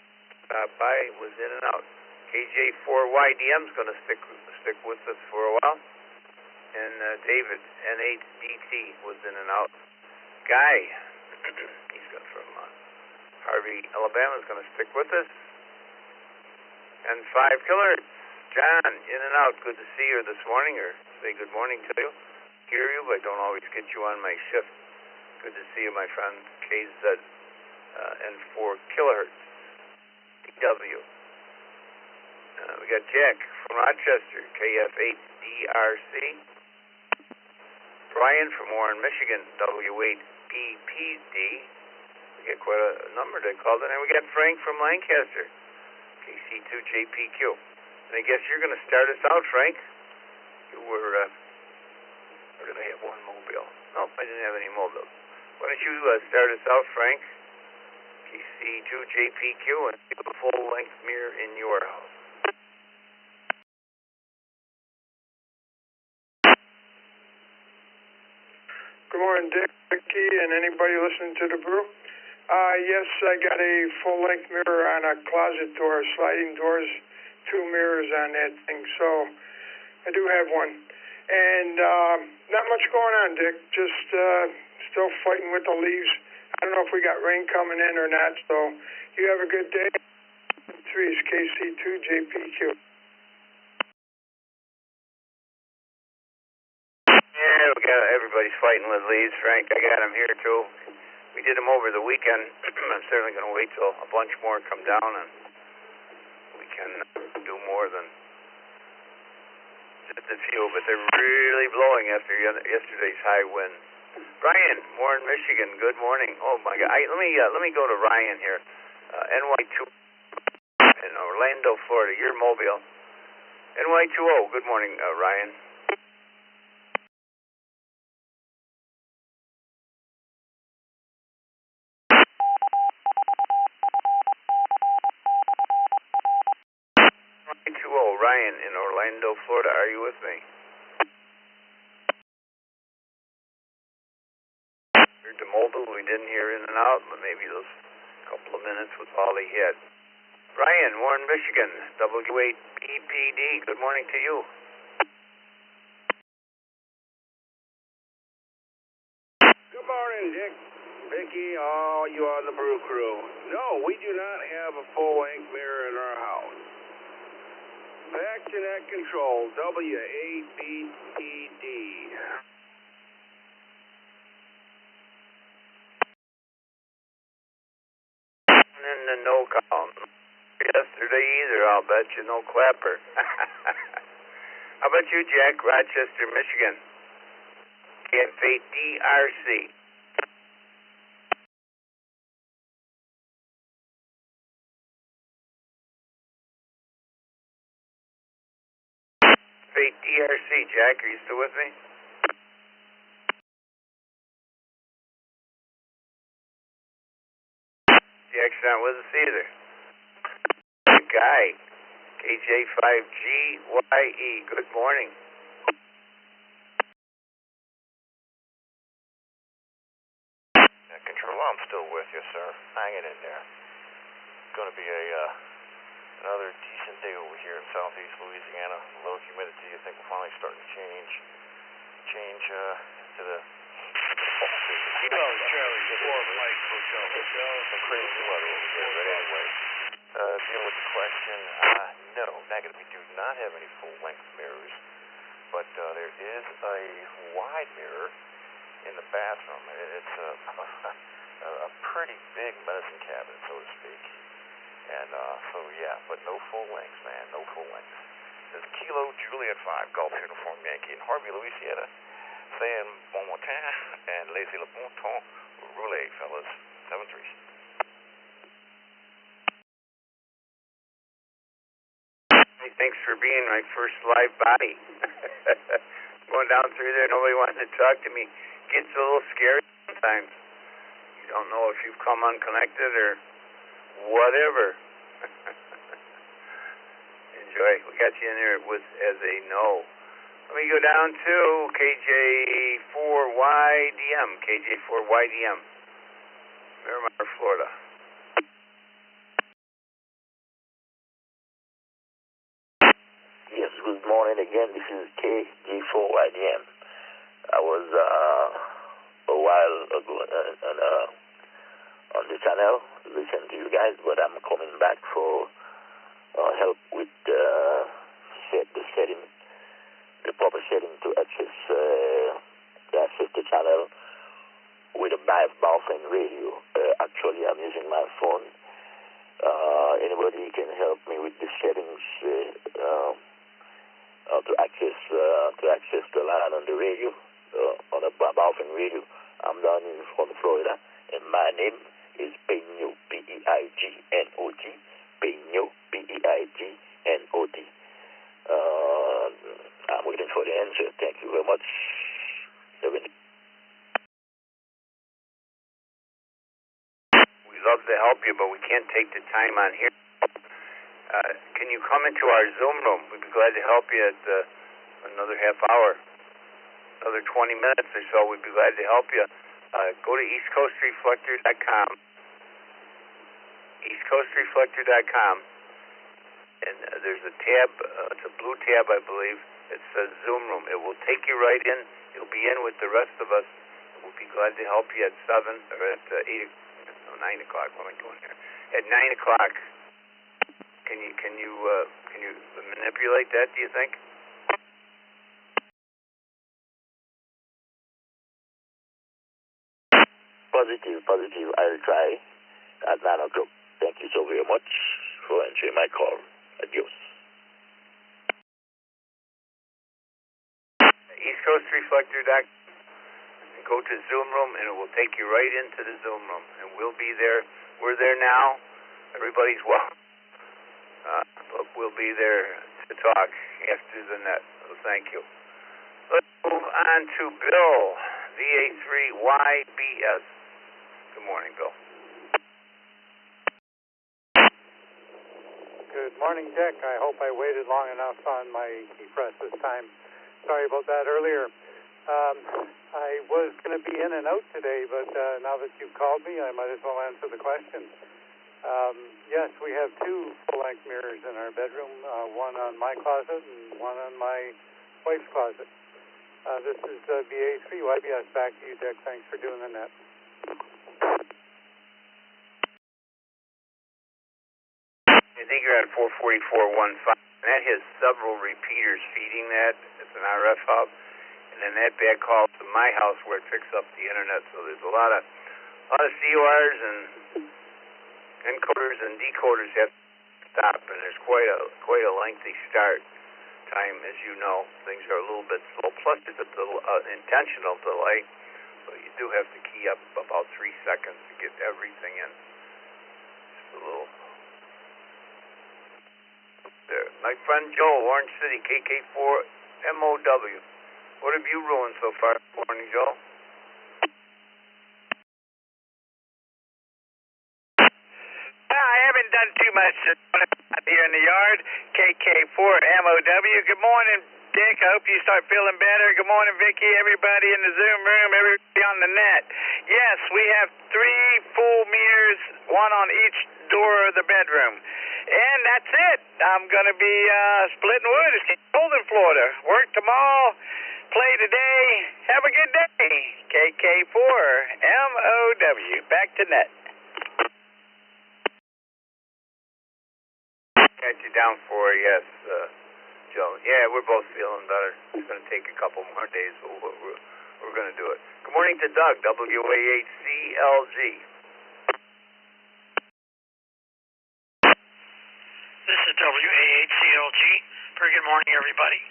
By was in and out. KJ4YDM's going to stick with us for a while. And David, NHDT, was in and out. Guy, he's got from Harvey, Alabama, is going to stick with us. And 5 Killers, John, in and out. Good to see you this morning, or say good morning to you. Hear you, but don't always get you on my shift. Good to see you, my friend. KZ. And 4 kilohertz. DW. We got Jack from Rochester, KF8DRC. Brian from Warren, Michigan, W8BPD. We got quite a number that called in. And we got Frank from Lancaster, KC2JPQ. And I guess you're going to start us out, Frank. You were going to have one mobile. Nope, I didn't have any mobiles. Why don't you start us out, Frank? KC2JPQ, and a full-length mirror in your house. Good morning, Dick, Vicky, and anybody listening to the Brew. Yes, I got a full-length mirror on a closet door, sliding doors, 2 mirrors on that thing, so I do have one. And not much going on, Dick, just still fighting with the leaves. I don't know if we got rain coming in or not, so you have a good day. 3 is KC2JPQ. Yeah, we got everybody's fighting with leaves, Frank. I got them here too. We did them over the weekend. I'm certainly going to wait till a bunch more come down and we can do more than just a few, but they're really blowing after yesterday's high wind. Ryan, Warren, Michigan. Good morning. Oh my God. Let me go to Ryan here. NY2 in Orlando, Florida. You're mobile. NY20. Good morning, Ryan. NY20. Ryan in Orlando, Florida. Are you with me? To mobile, we didn't hear in and out, but maybe those couple of minutes was all he had. Ryan, Warren, Michigan, W8BPD, good morning to you. Good morning, Dick, Vicky, all you on the Brew crew. No, we do not have a full-length mirror in our house. Back to net control, W8BPD. In the no count. Yesterday either, I'll bet you, no clapper. How about you, Jack, Rochester, Michigan? KF8DRC. Fate DRC. Jack, are you still with me? Jack's not with us either. Guy, KJ5GYE. Good morning. Control, I'm still with you, sir. Hanging in there. It's going to be another decent day over here in southeast Louisiana. Low humidity, I think, will finally start to change to the Kilo Charlie 4 Mike Hotel. some crazy weather over here. But anyway, dealing with the question, no, negative. We do not have any full-length mirrors, but there is a wide mirror in the bathroom. It's a pretty big medicine cabinet, so to speak. And so, yeah, but no full lengths, man, no full lengths. There's Kilo Juliet 5, Golf Uniform Yankee in Harvey, Louisiana, saying bon matin and laissez le bon temps rouler, fellas. 7-3. Hey, thanks for being my first live body. Going down through there, nobody wanting to talk to me. Gets a little scary sometimes. You don't know if you've come unconnected or whatever. Enjoy. We got you in there with as a no. Let me go down to KJ4YDM. KJ4YDM. Miramar, Florida. Yes, good morning again. This is KJ4YDM. I was a while ago on the channel, listening to you guys, but I'm coming back for help with the setting, the proper setting to access the channel with a buffering radio. Actually, I'm using my phone. Anybody can help me with the settings to access the line on the radio, on a buffering radio. I'm down from Florida, and my name is Peño, P-E-I-G-N-O-T, Peño, P-E-I-G-N-O-T. I'm waiting for the answer. Thank you very much. We'd love to help you, but we can't take the time on here. Can you come into our Zoom room? We'd be glad to help you at another half hour, another 20 minutes or so. We'd be glad to help you. Go to eastcoastreflector.com, eastcoastreflector.com, and there's a tab, it's a blue tab, I believe. It says Zoom room. It will take you right in. You'll be in with the rest of us. We'll be glad to help you at 7 or at 8, no, 9 o'clock. What am I doing here? At 9 o'clock. Can you manipulate that, do you think? Positive. I'll try at 9 o'clock. Thank you so very much for answering my call. Adios. EastCoastReflector.com. Go to Zoom room, and it will take you right into the Zoom room. And we'll be there. We're there now. Everybody's welcome. But we'll be there to talk after the net. So thank you. Let's move on to Bill, VA3YBS. Good morning, Bill. Good morning, Dick. I hope I waited long enough on my key press this time. Sorry about that earlier. I was going to be in and out today, but now that you've called me, I might as well answer the question. Yes, we have 2 full-length mirrors in our bedroom, one on my closet and one on my wife's closet. This is BA3YBS. Back to you, Dick. Thanks for doing the net. I think you're at 444.15. That has several repeaters feeding that. It's an RF hub. And then that back calls to my house where it picks up the internet. So there's a lot of CORs and encoders and decoders have to stop, and there's quite a lengthy start time, as you know. Things are a little bit slow. Plus, it's an intentional delay, so you do have to key up about 3 seconds to get everything in. Just a little there. My friend Joe, Orange City, KK4 MOW. What have you ruined so far this morning, Joe? I haven't done too much out here in the yard. KK4 MOW. Good morning, Dick. I hope you start feeling better. Good morning, Vicky, everybody in the Zoom room, everybody on the net. Yes, we have 3 full mirrors, one on each door of the bedroom. And that's it. I'm going to be splitting wood. It's cold in Florida. Work tomorrow, play today. Have a good day. KK4 MOW. Back to net. Got you down for yes, Joe. Yeah, we're both feeling better. It's going to take a couple more days, but we're going to do it. Good morning to Doug, WA8CLG. This is WA8CLG. Very good morning, everybody.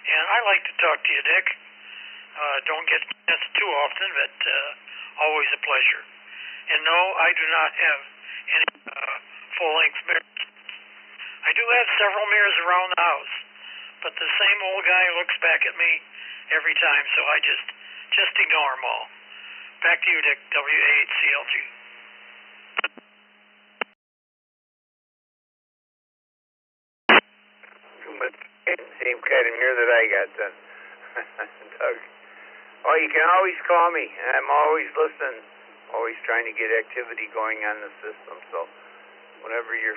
And I like to talk to you, Dick. Don't get this too often, but always a pleasure. And no, I do not have any full-length mirrors. I do have several mirrors around the house, but the same old guy looks back at me every time, so I just ignore them all. Back to you, Dick, WA8CLG. Too much same kind of mirror that I got then. Doug. Oh, you can always call me. I'm always listening, always trying to get activity going on the system, so whenever you're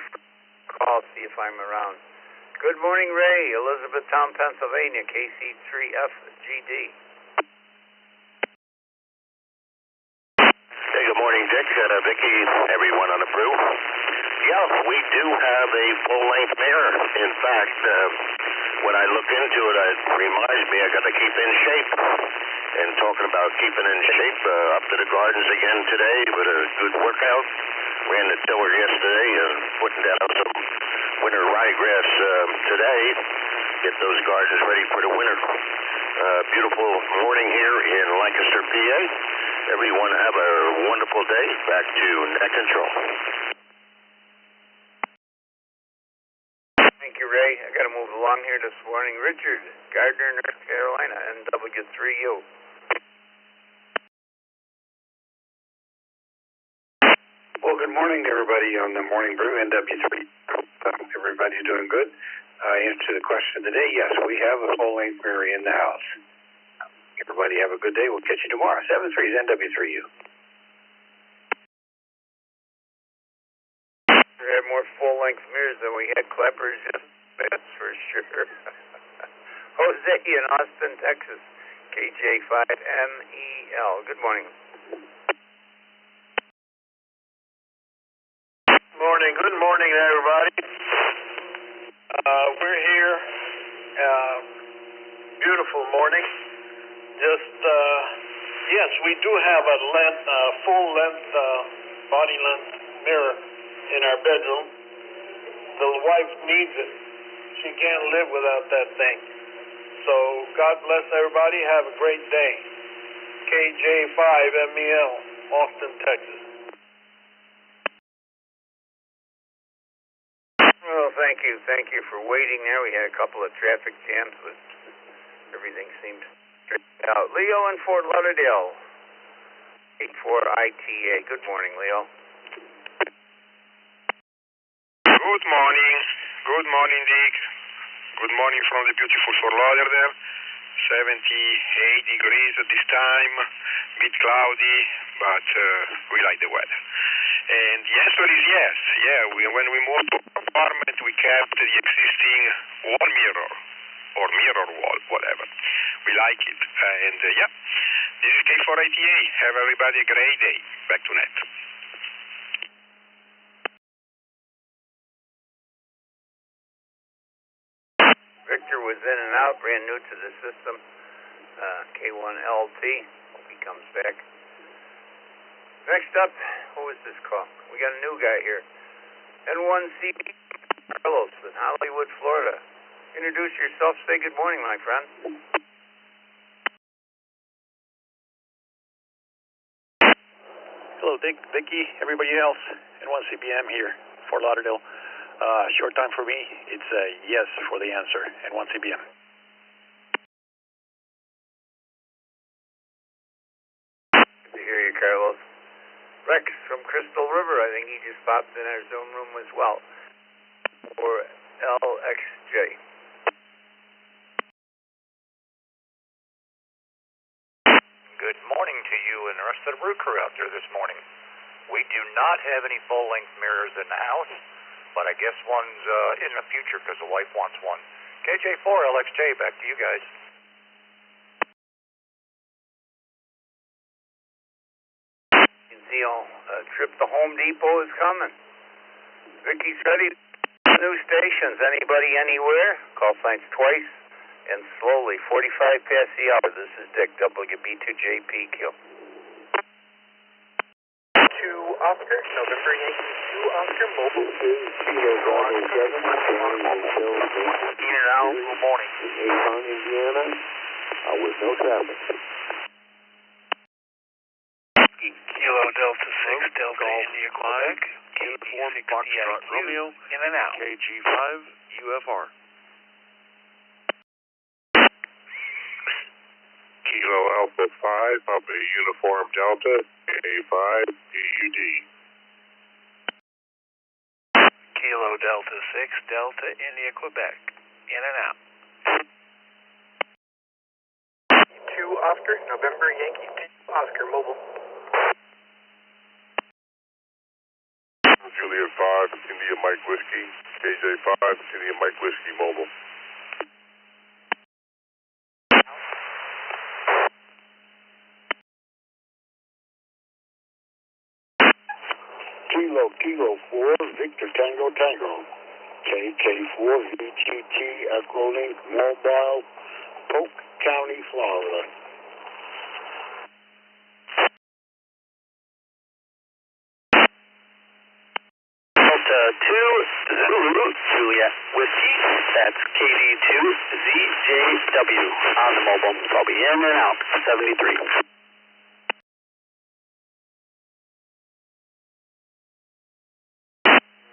call, see if I'm around. Good morning, Ray, Elizabethtown, Pennsylvania, KC3FGD. Hey, good morning, Dick, Vicky, everyone on the Brew. Yeah, we do have a full-length mirror. In fact, when I look into it, it reminds me I got to keep in shape. And talking about keeping in shape, up to the gardens again today with a good workout. Ran the tiller yesterday and putting down some winter ryegrass today. Get those gardens ready for the winter. Beautiful morning here in Lancaster, PA. Everyone have a wonderful day. Back to net control. Thank you, Ray. I got to move along here this morning. Richard, Gardner, North Carolina, NW3U. Well, good morning to everybody on the Morning Brew, NW3. Everybody's doing good. Answer the question of the day, yes, we have a full-length mirror in the house. Everybody have a good day. We'll catch you tomorrow. 7-3 is NW3U. We had more full-length mirrors than we had clappers, that's for sure. Jose in Austin, Texas, KJ5MEL. Good morning. Morning. Good morning, everybody. We're here. Beautiful morning. Yes, we do have a full-length, body-length mirror in our bedroom. The wife needs it. She can't live without that thing. So God bless everybody. Have a great day. KJ5MEL, Austin, Texas. Well, thank you. Thank you for waiting there. We had a couple of traffic jams, but everything seemed straightened out. Leo in Fort Lauderdale, 84ITA. Good morning, Leo. Good morning. Good morning, Dick. Good morning from the beautiful Fort Lauderdale. 78 degrees at this time, bit cloudy, but we like the weather. And the answer is yes. Yeah, when we moved to our apartment, we kept the existing wall mirror, or mirror wall, whatever. We like it. And yeah, this is K4ITA. Have everybody a great day. Back to net. Victor was in and out, brand new to the system. K1LT. Hope he comes back. Next up, who is this call? We got a new guy here. N1C Carlos in Hollywood, Florida. Introduce yourself. Say good morning, my friend. Hello, Dick, Vicky, everybody else. N1CBM here, Fort Lauderdale. Short time for me. It's a yes for the answer. N1CBM. Carlos. Rex from Crystal River, I think he just popped in our Zoom room as well. Or LXJ. Good morning to you and the rest of the Brew crew out there this morning. We do not have any full-length mirrors in the house, but I guess one's in the future because the wife wants one. KJ4, LXJ, back to you guys. You can see a trip to Home Depot is coming. Vicky's ready. New stations. Anybody, anywhere? Call signs twice and slowly. 45 past the hour. This is Dick, WB2JPQ. 2 Oscar, November Yankee 2 Oscar, mobile. Kilo Bravo 7, In and out, good morning. Avon, Indiana, with no traffic. Kilo Delta 6, Delta India, Quebec. Uniform Foxtrot Romeo, in and out. KG5, UFR. Kilo Alpha 5, Papa Uniform Delta, A5, EUD. Kilo Delta 6, Delta India, Quebec. In and out. 2 Oscar, November Yankee 2 Oscar, mobile. Juliet 5, India Mike Whiskey, KJ5, India Mike Whiskey Mobile. Kilo 4, Victor Tango Tango, KK4 VGT Acrolink Mobile, Polk County, Florida. Delta 2, Zulu, Juliet Whiskey, that's KD2, ZJW on the mobile. I'll be in and out, 73.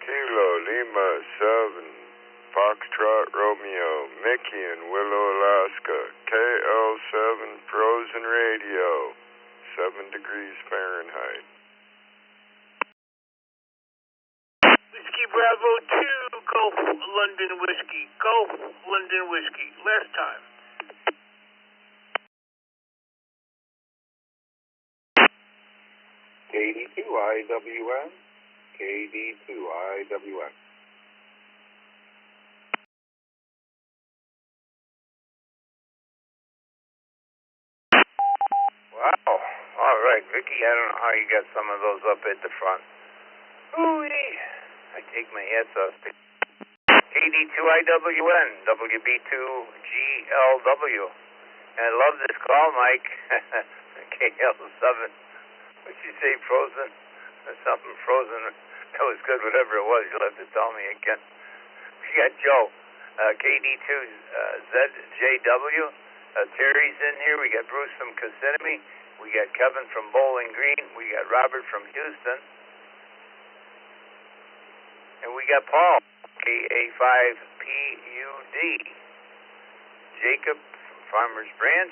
Kilo Lima 7, Foxtrot Romeo, Mickey in Willow, Alaska, KL7 Frozen Radio, 7 degrees Fahrenheit. Whiskey Bravo 2, go London Whiskey. Go London Whiskey. Last time. KD2 IWM, KD2 IWM. Wow. All right, Vicky, I don't know how you got some of those up at the front. Ooh-wee. I take my hats off. KD2IWN, WB2GLW. And I love this call, Mike. KL7. What'd you say, frozen? Something frozen. That was good, whatever it was. You'll have to tell me again. We got Joe, KD2ZJW. Terry's in here. We got Bruce from Kissimmee. We got Kevin from Bowling Green. We got Robert from Houston. And we got Paul, KA5PUD. Jacob from Farmers Branch.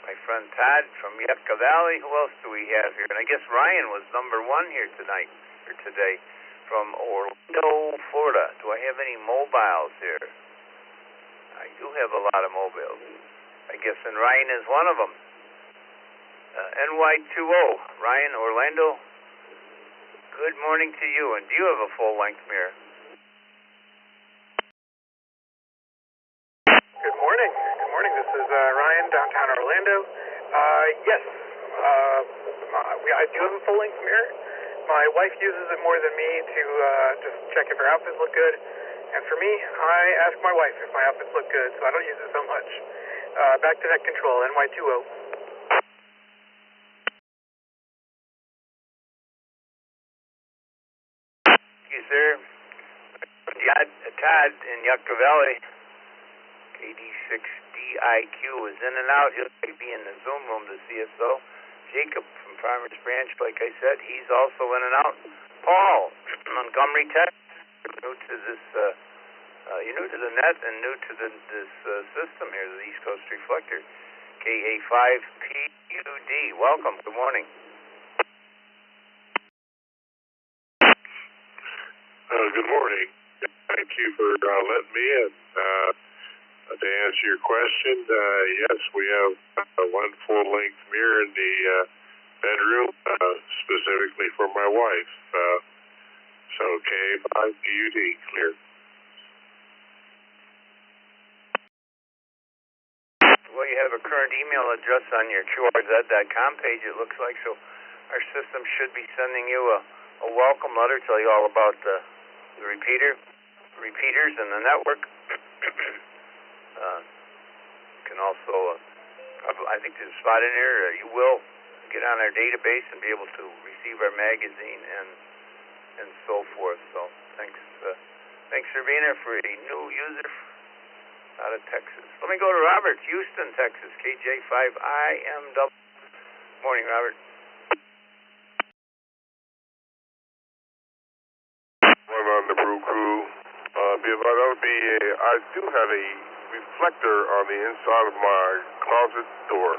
My friend Todd from Yucca Valley. Who else do we have here? And I guess Ryan was number 1 here tonight, or today, from Orlando, Florida. Do I have any mobiles here? I do have a lot of mobiles. I guess, and Ryan is one of them. NY20, Ryan, Orlando. Good morning to you. And do you have a full-length mirror? Good morning. Good morning. This is Ryan, downtown Orlando. Yes, I do have a full-length mirror. My wife uses it more than me to just check if her outfits look good. And for me, I ask my wife if my outfits look good, so I don't use it so much. Back to net control, NY20. Thank you, sir. Todd in Yucca Valley. KD6DIQ is in and out. He'll be in the Zoom room to see us, though. Jacob from Farmers Branch, like I said, he's also in and out. Paul, Montgomery, Texas. New to this, you're new to the net and new to this system here, the East Coast Reflector. KA5PUD. Welcome. Good morning. good morning. Thank you for letting me in. To answer your question, yes, we have one full-length mirror in the bedroom, specifically for my wife. So K5PUD, clear. Well, you have a current email address on your QRZ.com page, it looks like, so our system should be sending you a welcome letter, tell you all about the repeaters and the network. Can also, I think there's a spot in here, you will get on our database and be able to receive our magazine and so forth. So thanks for being here for a new user out of Texas. Let me go to Robert, Houston, Texas, KJ5IMW. Morning, Robert. One on the Brew Crew. I do have a reflector on the inside of my closet door.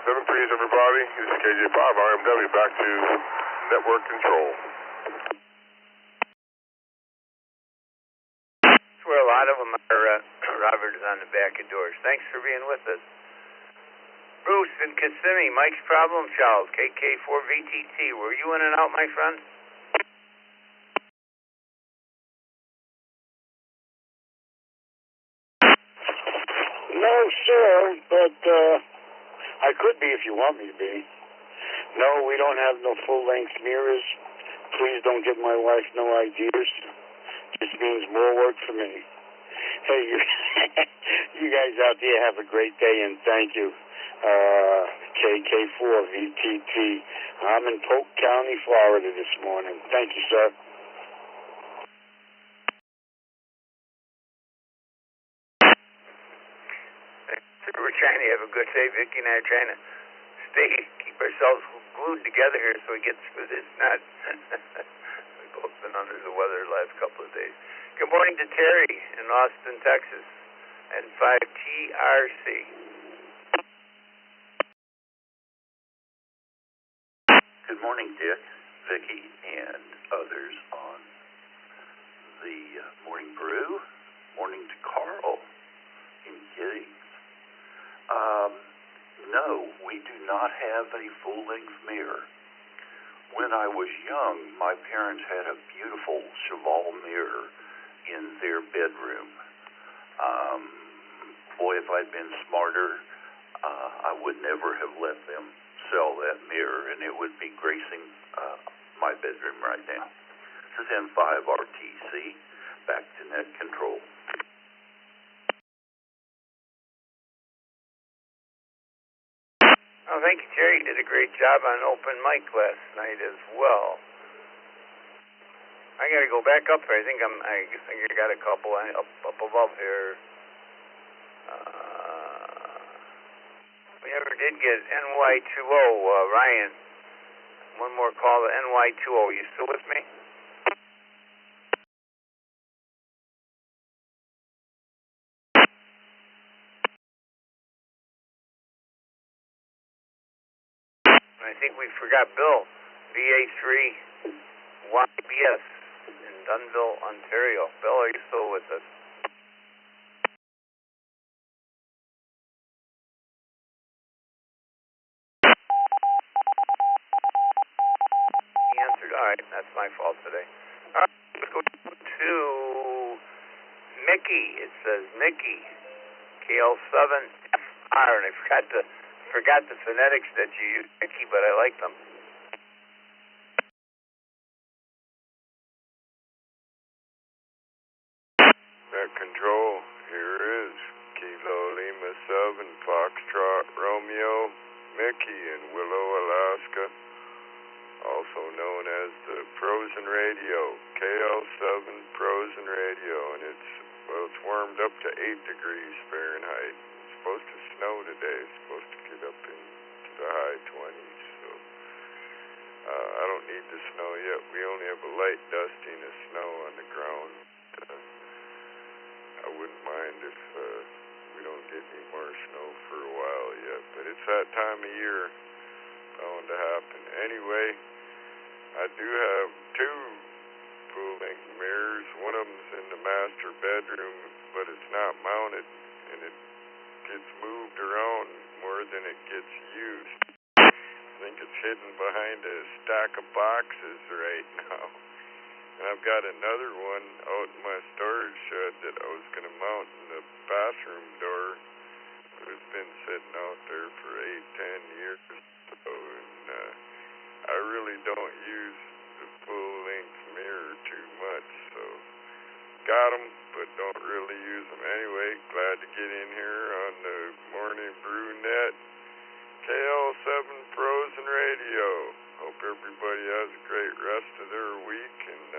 7-3 is everybody. This is KJ5IMW. Back to network control. That's where a lot of them are, Robert, is on the back of doors. Thanks for being with us. Bruce in Kissimmee, Mike's Problem Child, KK4VTT. Were you in and out, my friend? No, sir, but I could be if you want me to be. No, we don't have no full-length mirrors. Please don't give my wife no ideas. Just means more work for me. Hey, you guys out there have a great day, and thank you. KK4VTT. I'm in Polk County, Florida this morning. Thank you, sir. We're trying to have a good day. Vicki and I are trying to keep ourselves glued together here so we get through this. We've both been under the weather the last couple of days. Good morning to Terry in Austin, Texas, and 5TRC. Good morning, Dick, Vicki, and others on the Morning Brew. Morning to Carl in Giddings. No, we do not have a full-length mirror. When I was young, my parents had a beautiful cheval mirror in their bedroom. Boy, if I'd been smarter, I would never have let them sell that mirror, and it would be gracing my bedroom right now. This is N5RTC, back to net control. Oh, thank you, Terry. You did a great job on open mic last night as well. I got to go back up here. I think I got a couple up above here. We never did get NY20, Ryan. One more call to NY20. You still with me? I think we forgot Bill, VA3 YBS in Dunnville, Ontario. Bill, are you still with us? He answered. All right, that's my fault today. All right, let's go to Mickey. It says Mickey, KL7FR, and I forgot the phonetics that you use, Mickey, but I like them. Net control, here is Kilo Lima 7, Foxtrot Romeo, Mickey in Willow, Alaska, also known as the Frozen Radio, KL7 Frozen Radio, and it's warmed up to 8 degrees Fahrenheit. It's supposed to snow today. It's supposed to get up into the high 20s, so I don't need the snow yet. We only have a light dusting of snow on the ground. I wouldn't mind if we don't get any more snow for a while yet, but it's that time of year bound to happen. Anyway, I do have 2 full-length mirrors. One of them's in the master bedroom, but it's not mounted, and it gets moved around more than it gets used. I think it's hidden behind a stack of boxes right now. And I've got another one out in my storage shed that I was going to mount in the bathroom door. It's been sitting out there for 8-10 years. So, and I really don't use the full-length mirror too much. So, got them, but don't really use them anyway. Glad to get in here on the Morning Brew Net. KL7 Frozen Radio. Hope everybody has a great rest of their week, and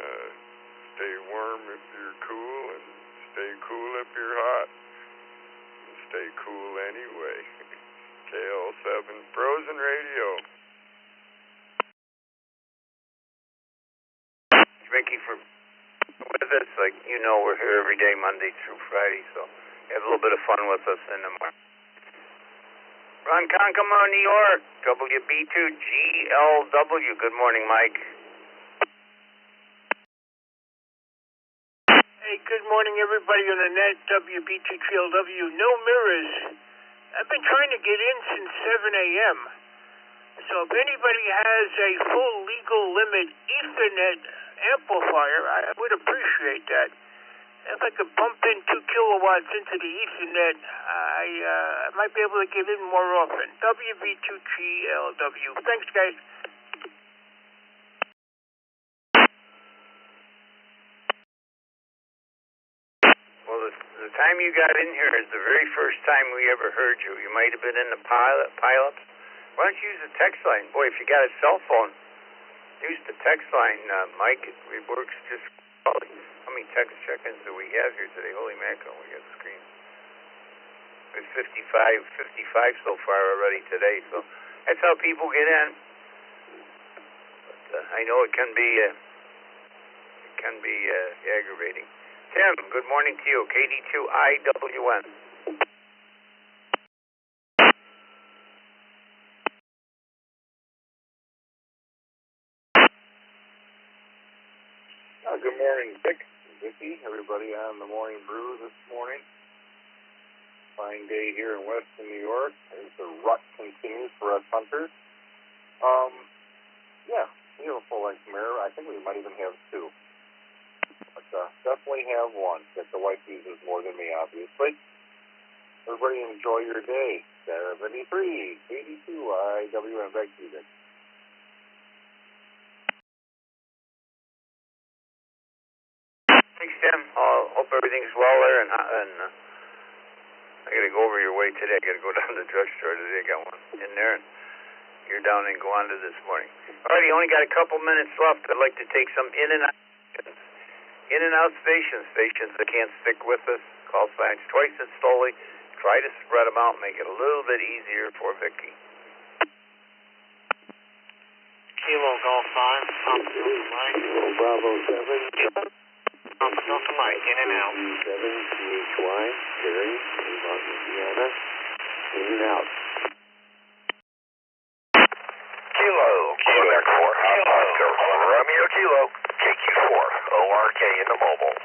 stay warm if you're cool, and stay cool if you're hot. And stay cool anyway. KL7 Frozen Radio. Ricky, for with us, like you know, we're here every day, Monday through Friday, so have a little bit of fun with us in the morning. Ron Konkoma, New York, WB2GLW. Good morning, Mike. Hey, good morning, everybody on the net, WB2GLW. No mirrors. I've been trying to get in since 7 a.m. So if anybody has a full legal limit Ethernet amplifier, I would appreciate that. If I could bump in 2 kilowatts into the Ethernet, I might be able to get in more often. WB2GLW. Thanks, guys. Well, the time you got in here is the very first time we ever heard you. You might have been in the pileups. Why don't you use the text line? Boy, if you got a cell phone, use the text line, Mike. It works just well. How many text check-ins do we have here today? Holy mackerel, we got the screen. There's 55 so far already today, so that's how people get in. But I know it can be aggravating. Tim, good morning to you. KD2IWN. Good morning, Dick, Vicky, everybody on the Morning Brew this morning. Fine day here in Western New York as the rut continues for us hunters. Yeah, we have a full-length mirror. I think we might even have 2. But definitely have one that the wife uses more than me, obviously. Everybody enjoy your day. 73, 82, IWN, back to you, Dick. Thanks, Tim. Hope everything's well there, and I gotta go over your way today. I gotta go down to the drugstore today. Got one in there, and you're down in Gowanda this morning. Alrighty, only got a couple minutes left. I'd like to take some in and out stations that can't stick with us. Call signs twice as slowly. Try to spread them out, make it a little bit easier for Vicky. Kilo Golf 5, Papa Delta Mike. Kilo Bravo 7. Papa Delta Mike, in and out. 7 CHY, Terry, Fremont, Indiana, in and out. Kilo, Quebec 4, Oscar, Romeo Kilo, KQ4, ORK in the mobile.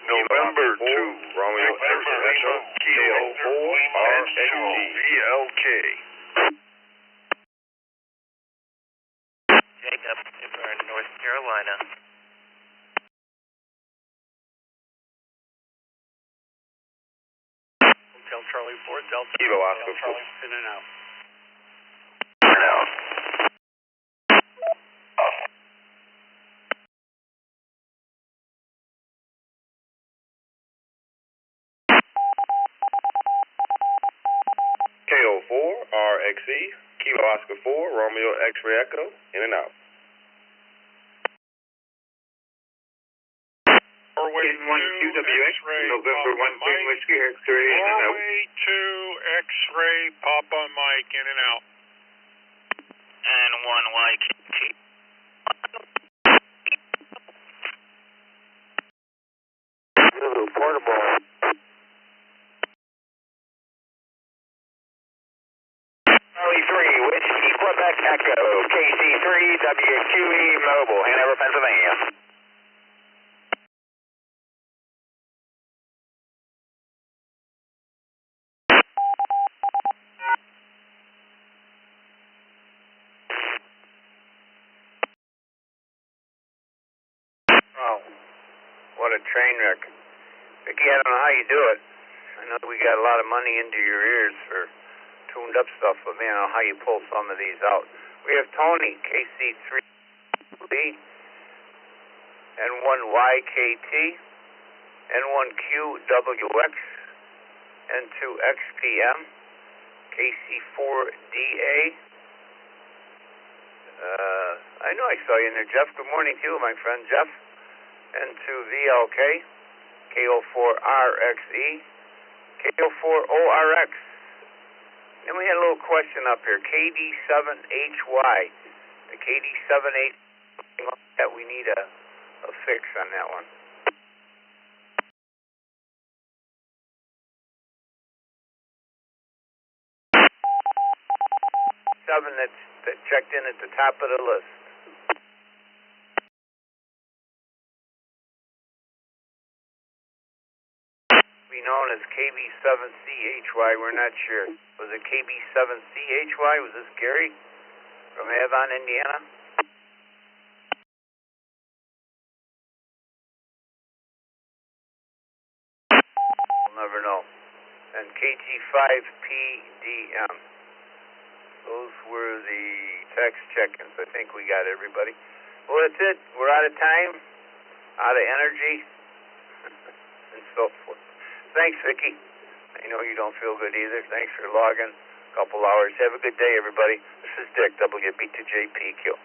November 2, Romeo Echo, Kilo 4, RXG, VLK. Jacob, we're in North Carolina. Hotel Charlie 4, Delta. Kilo Oscar 4. In and out. In and out. KO4, RXE, Kilo Oscar 4, Romeo X-Ray Echo, in and out. Norway 2, X-Ray, November 1 Whiskey X-Ray, in and out. Norway 2, X-Ray, Papa Mike, in and out. And 1 YKT. Portable. Charlie 3, Whiskey, Quebec, X Echo, KC3, WQE Mobile, Hanover, Pennsylvania. Oh, what a train wreck. Vicky, I don't know how you do it. I know we got a lot of money into your ears for tuned up stuff, but man, I don't know how you pull some of these out. We have Tony, KC3B, N1YKT, N1QWX, N2XPM, KC4DA. I know I saw you in there, Jeff. Good morning to you, my friend Jeff. N2VLK, KO4RXE, KO4ORX. Then we had a little question up here, KD7HY. The KD7H, that we need a fix on that one. Seven that checked in at the top of the list. Be known as KB7CHY, we're not sure. Was it KB7CHY? Was this Gary from Avon, Indiana? We'll never know. And KG5PDM. Those were the text check-ins. I think we got everybody. Well, that's it. We're out of time, out of energy, and so forth. Thanks, Vicky. I know you don't feel good either. Thanks for logging a couple hours. Have a good day, everybody. This is Dick, WB2JPQ.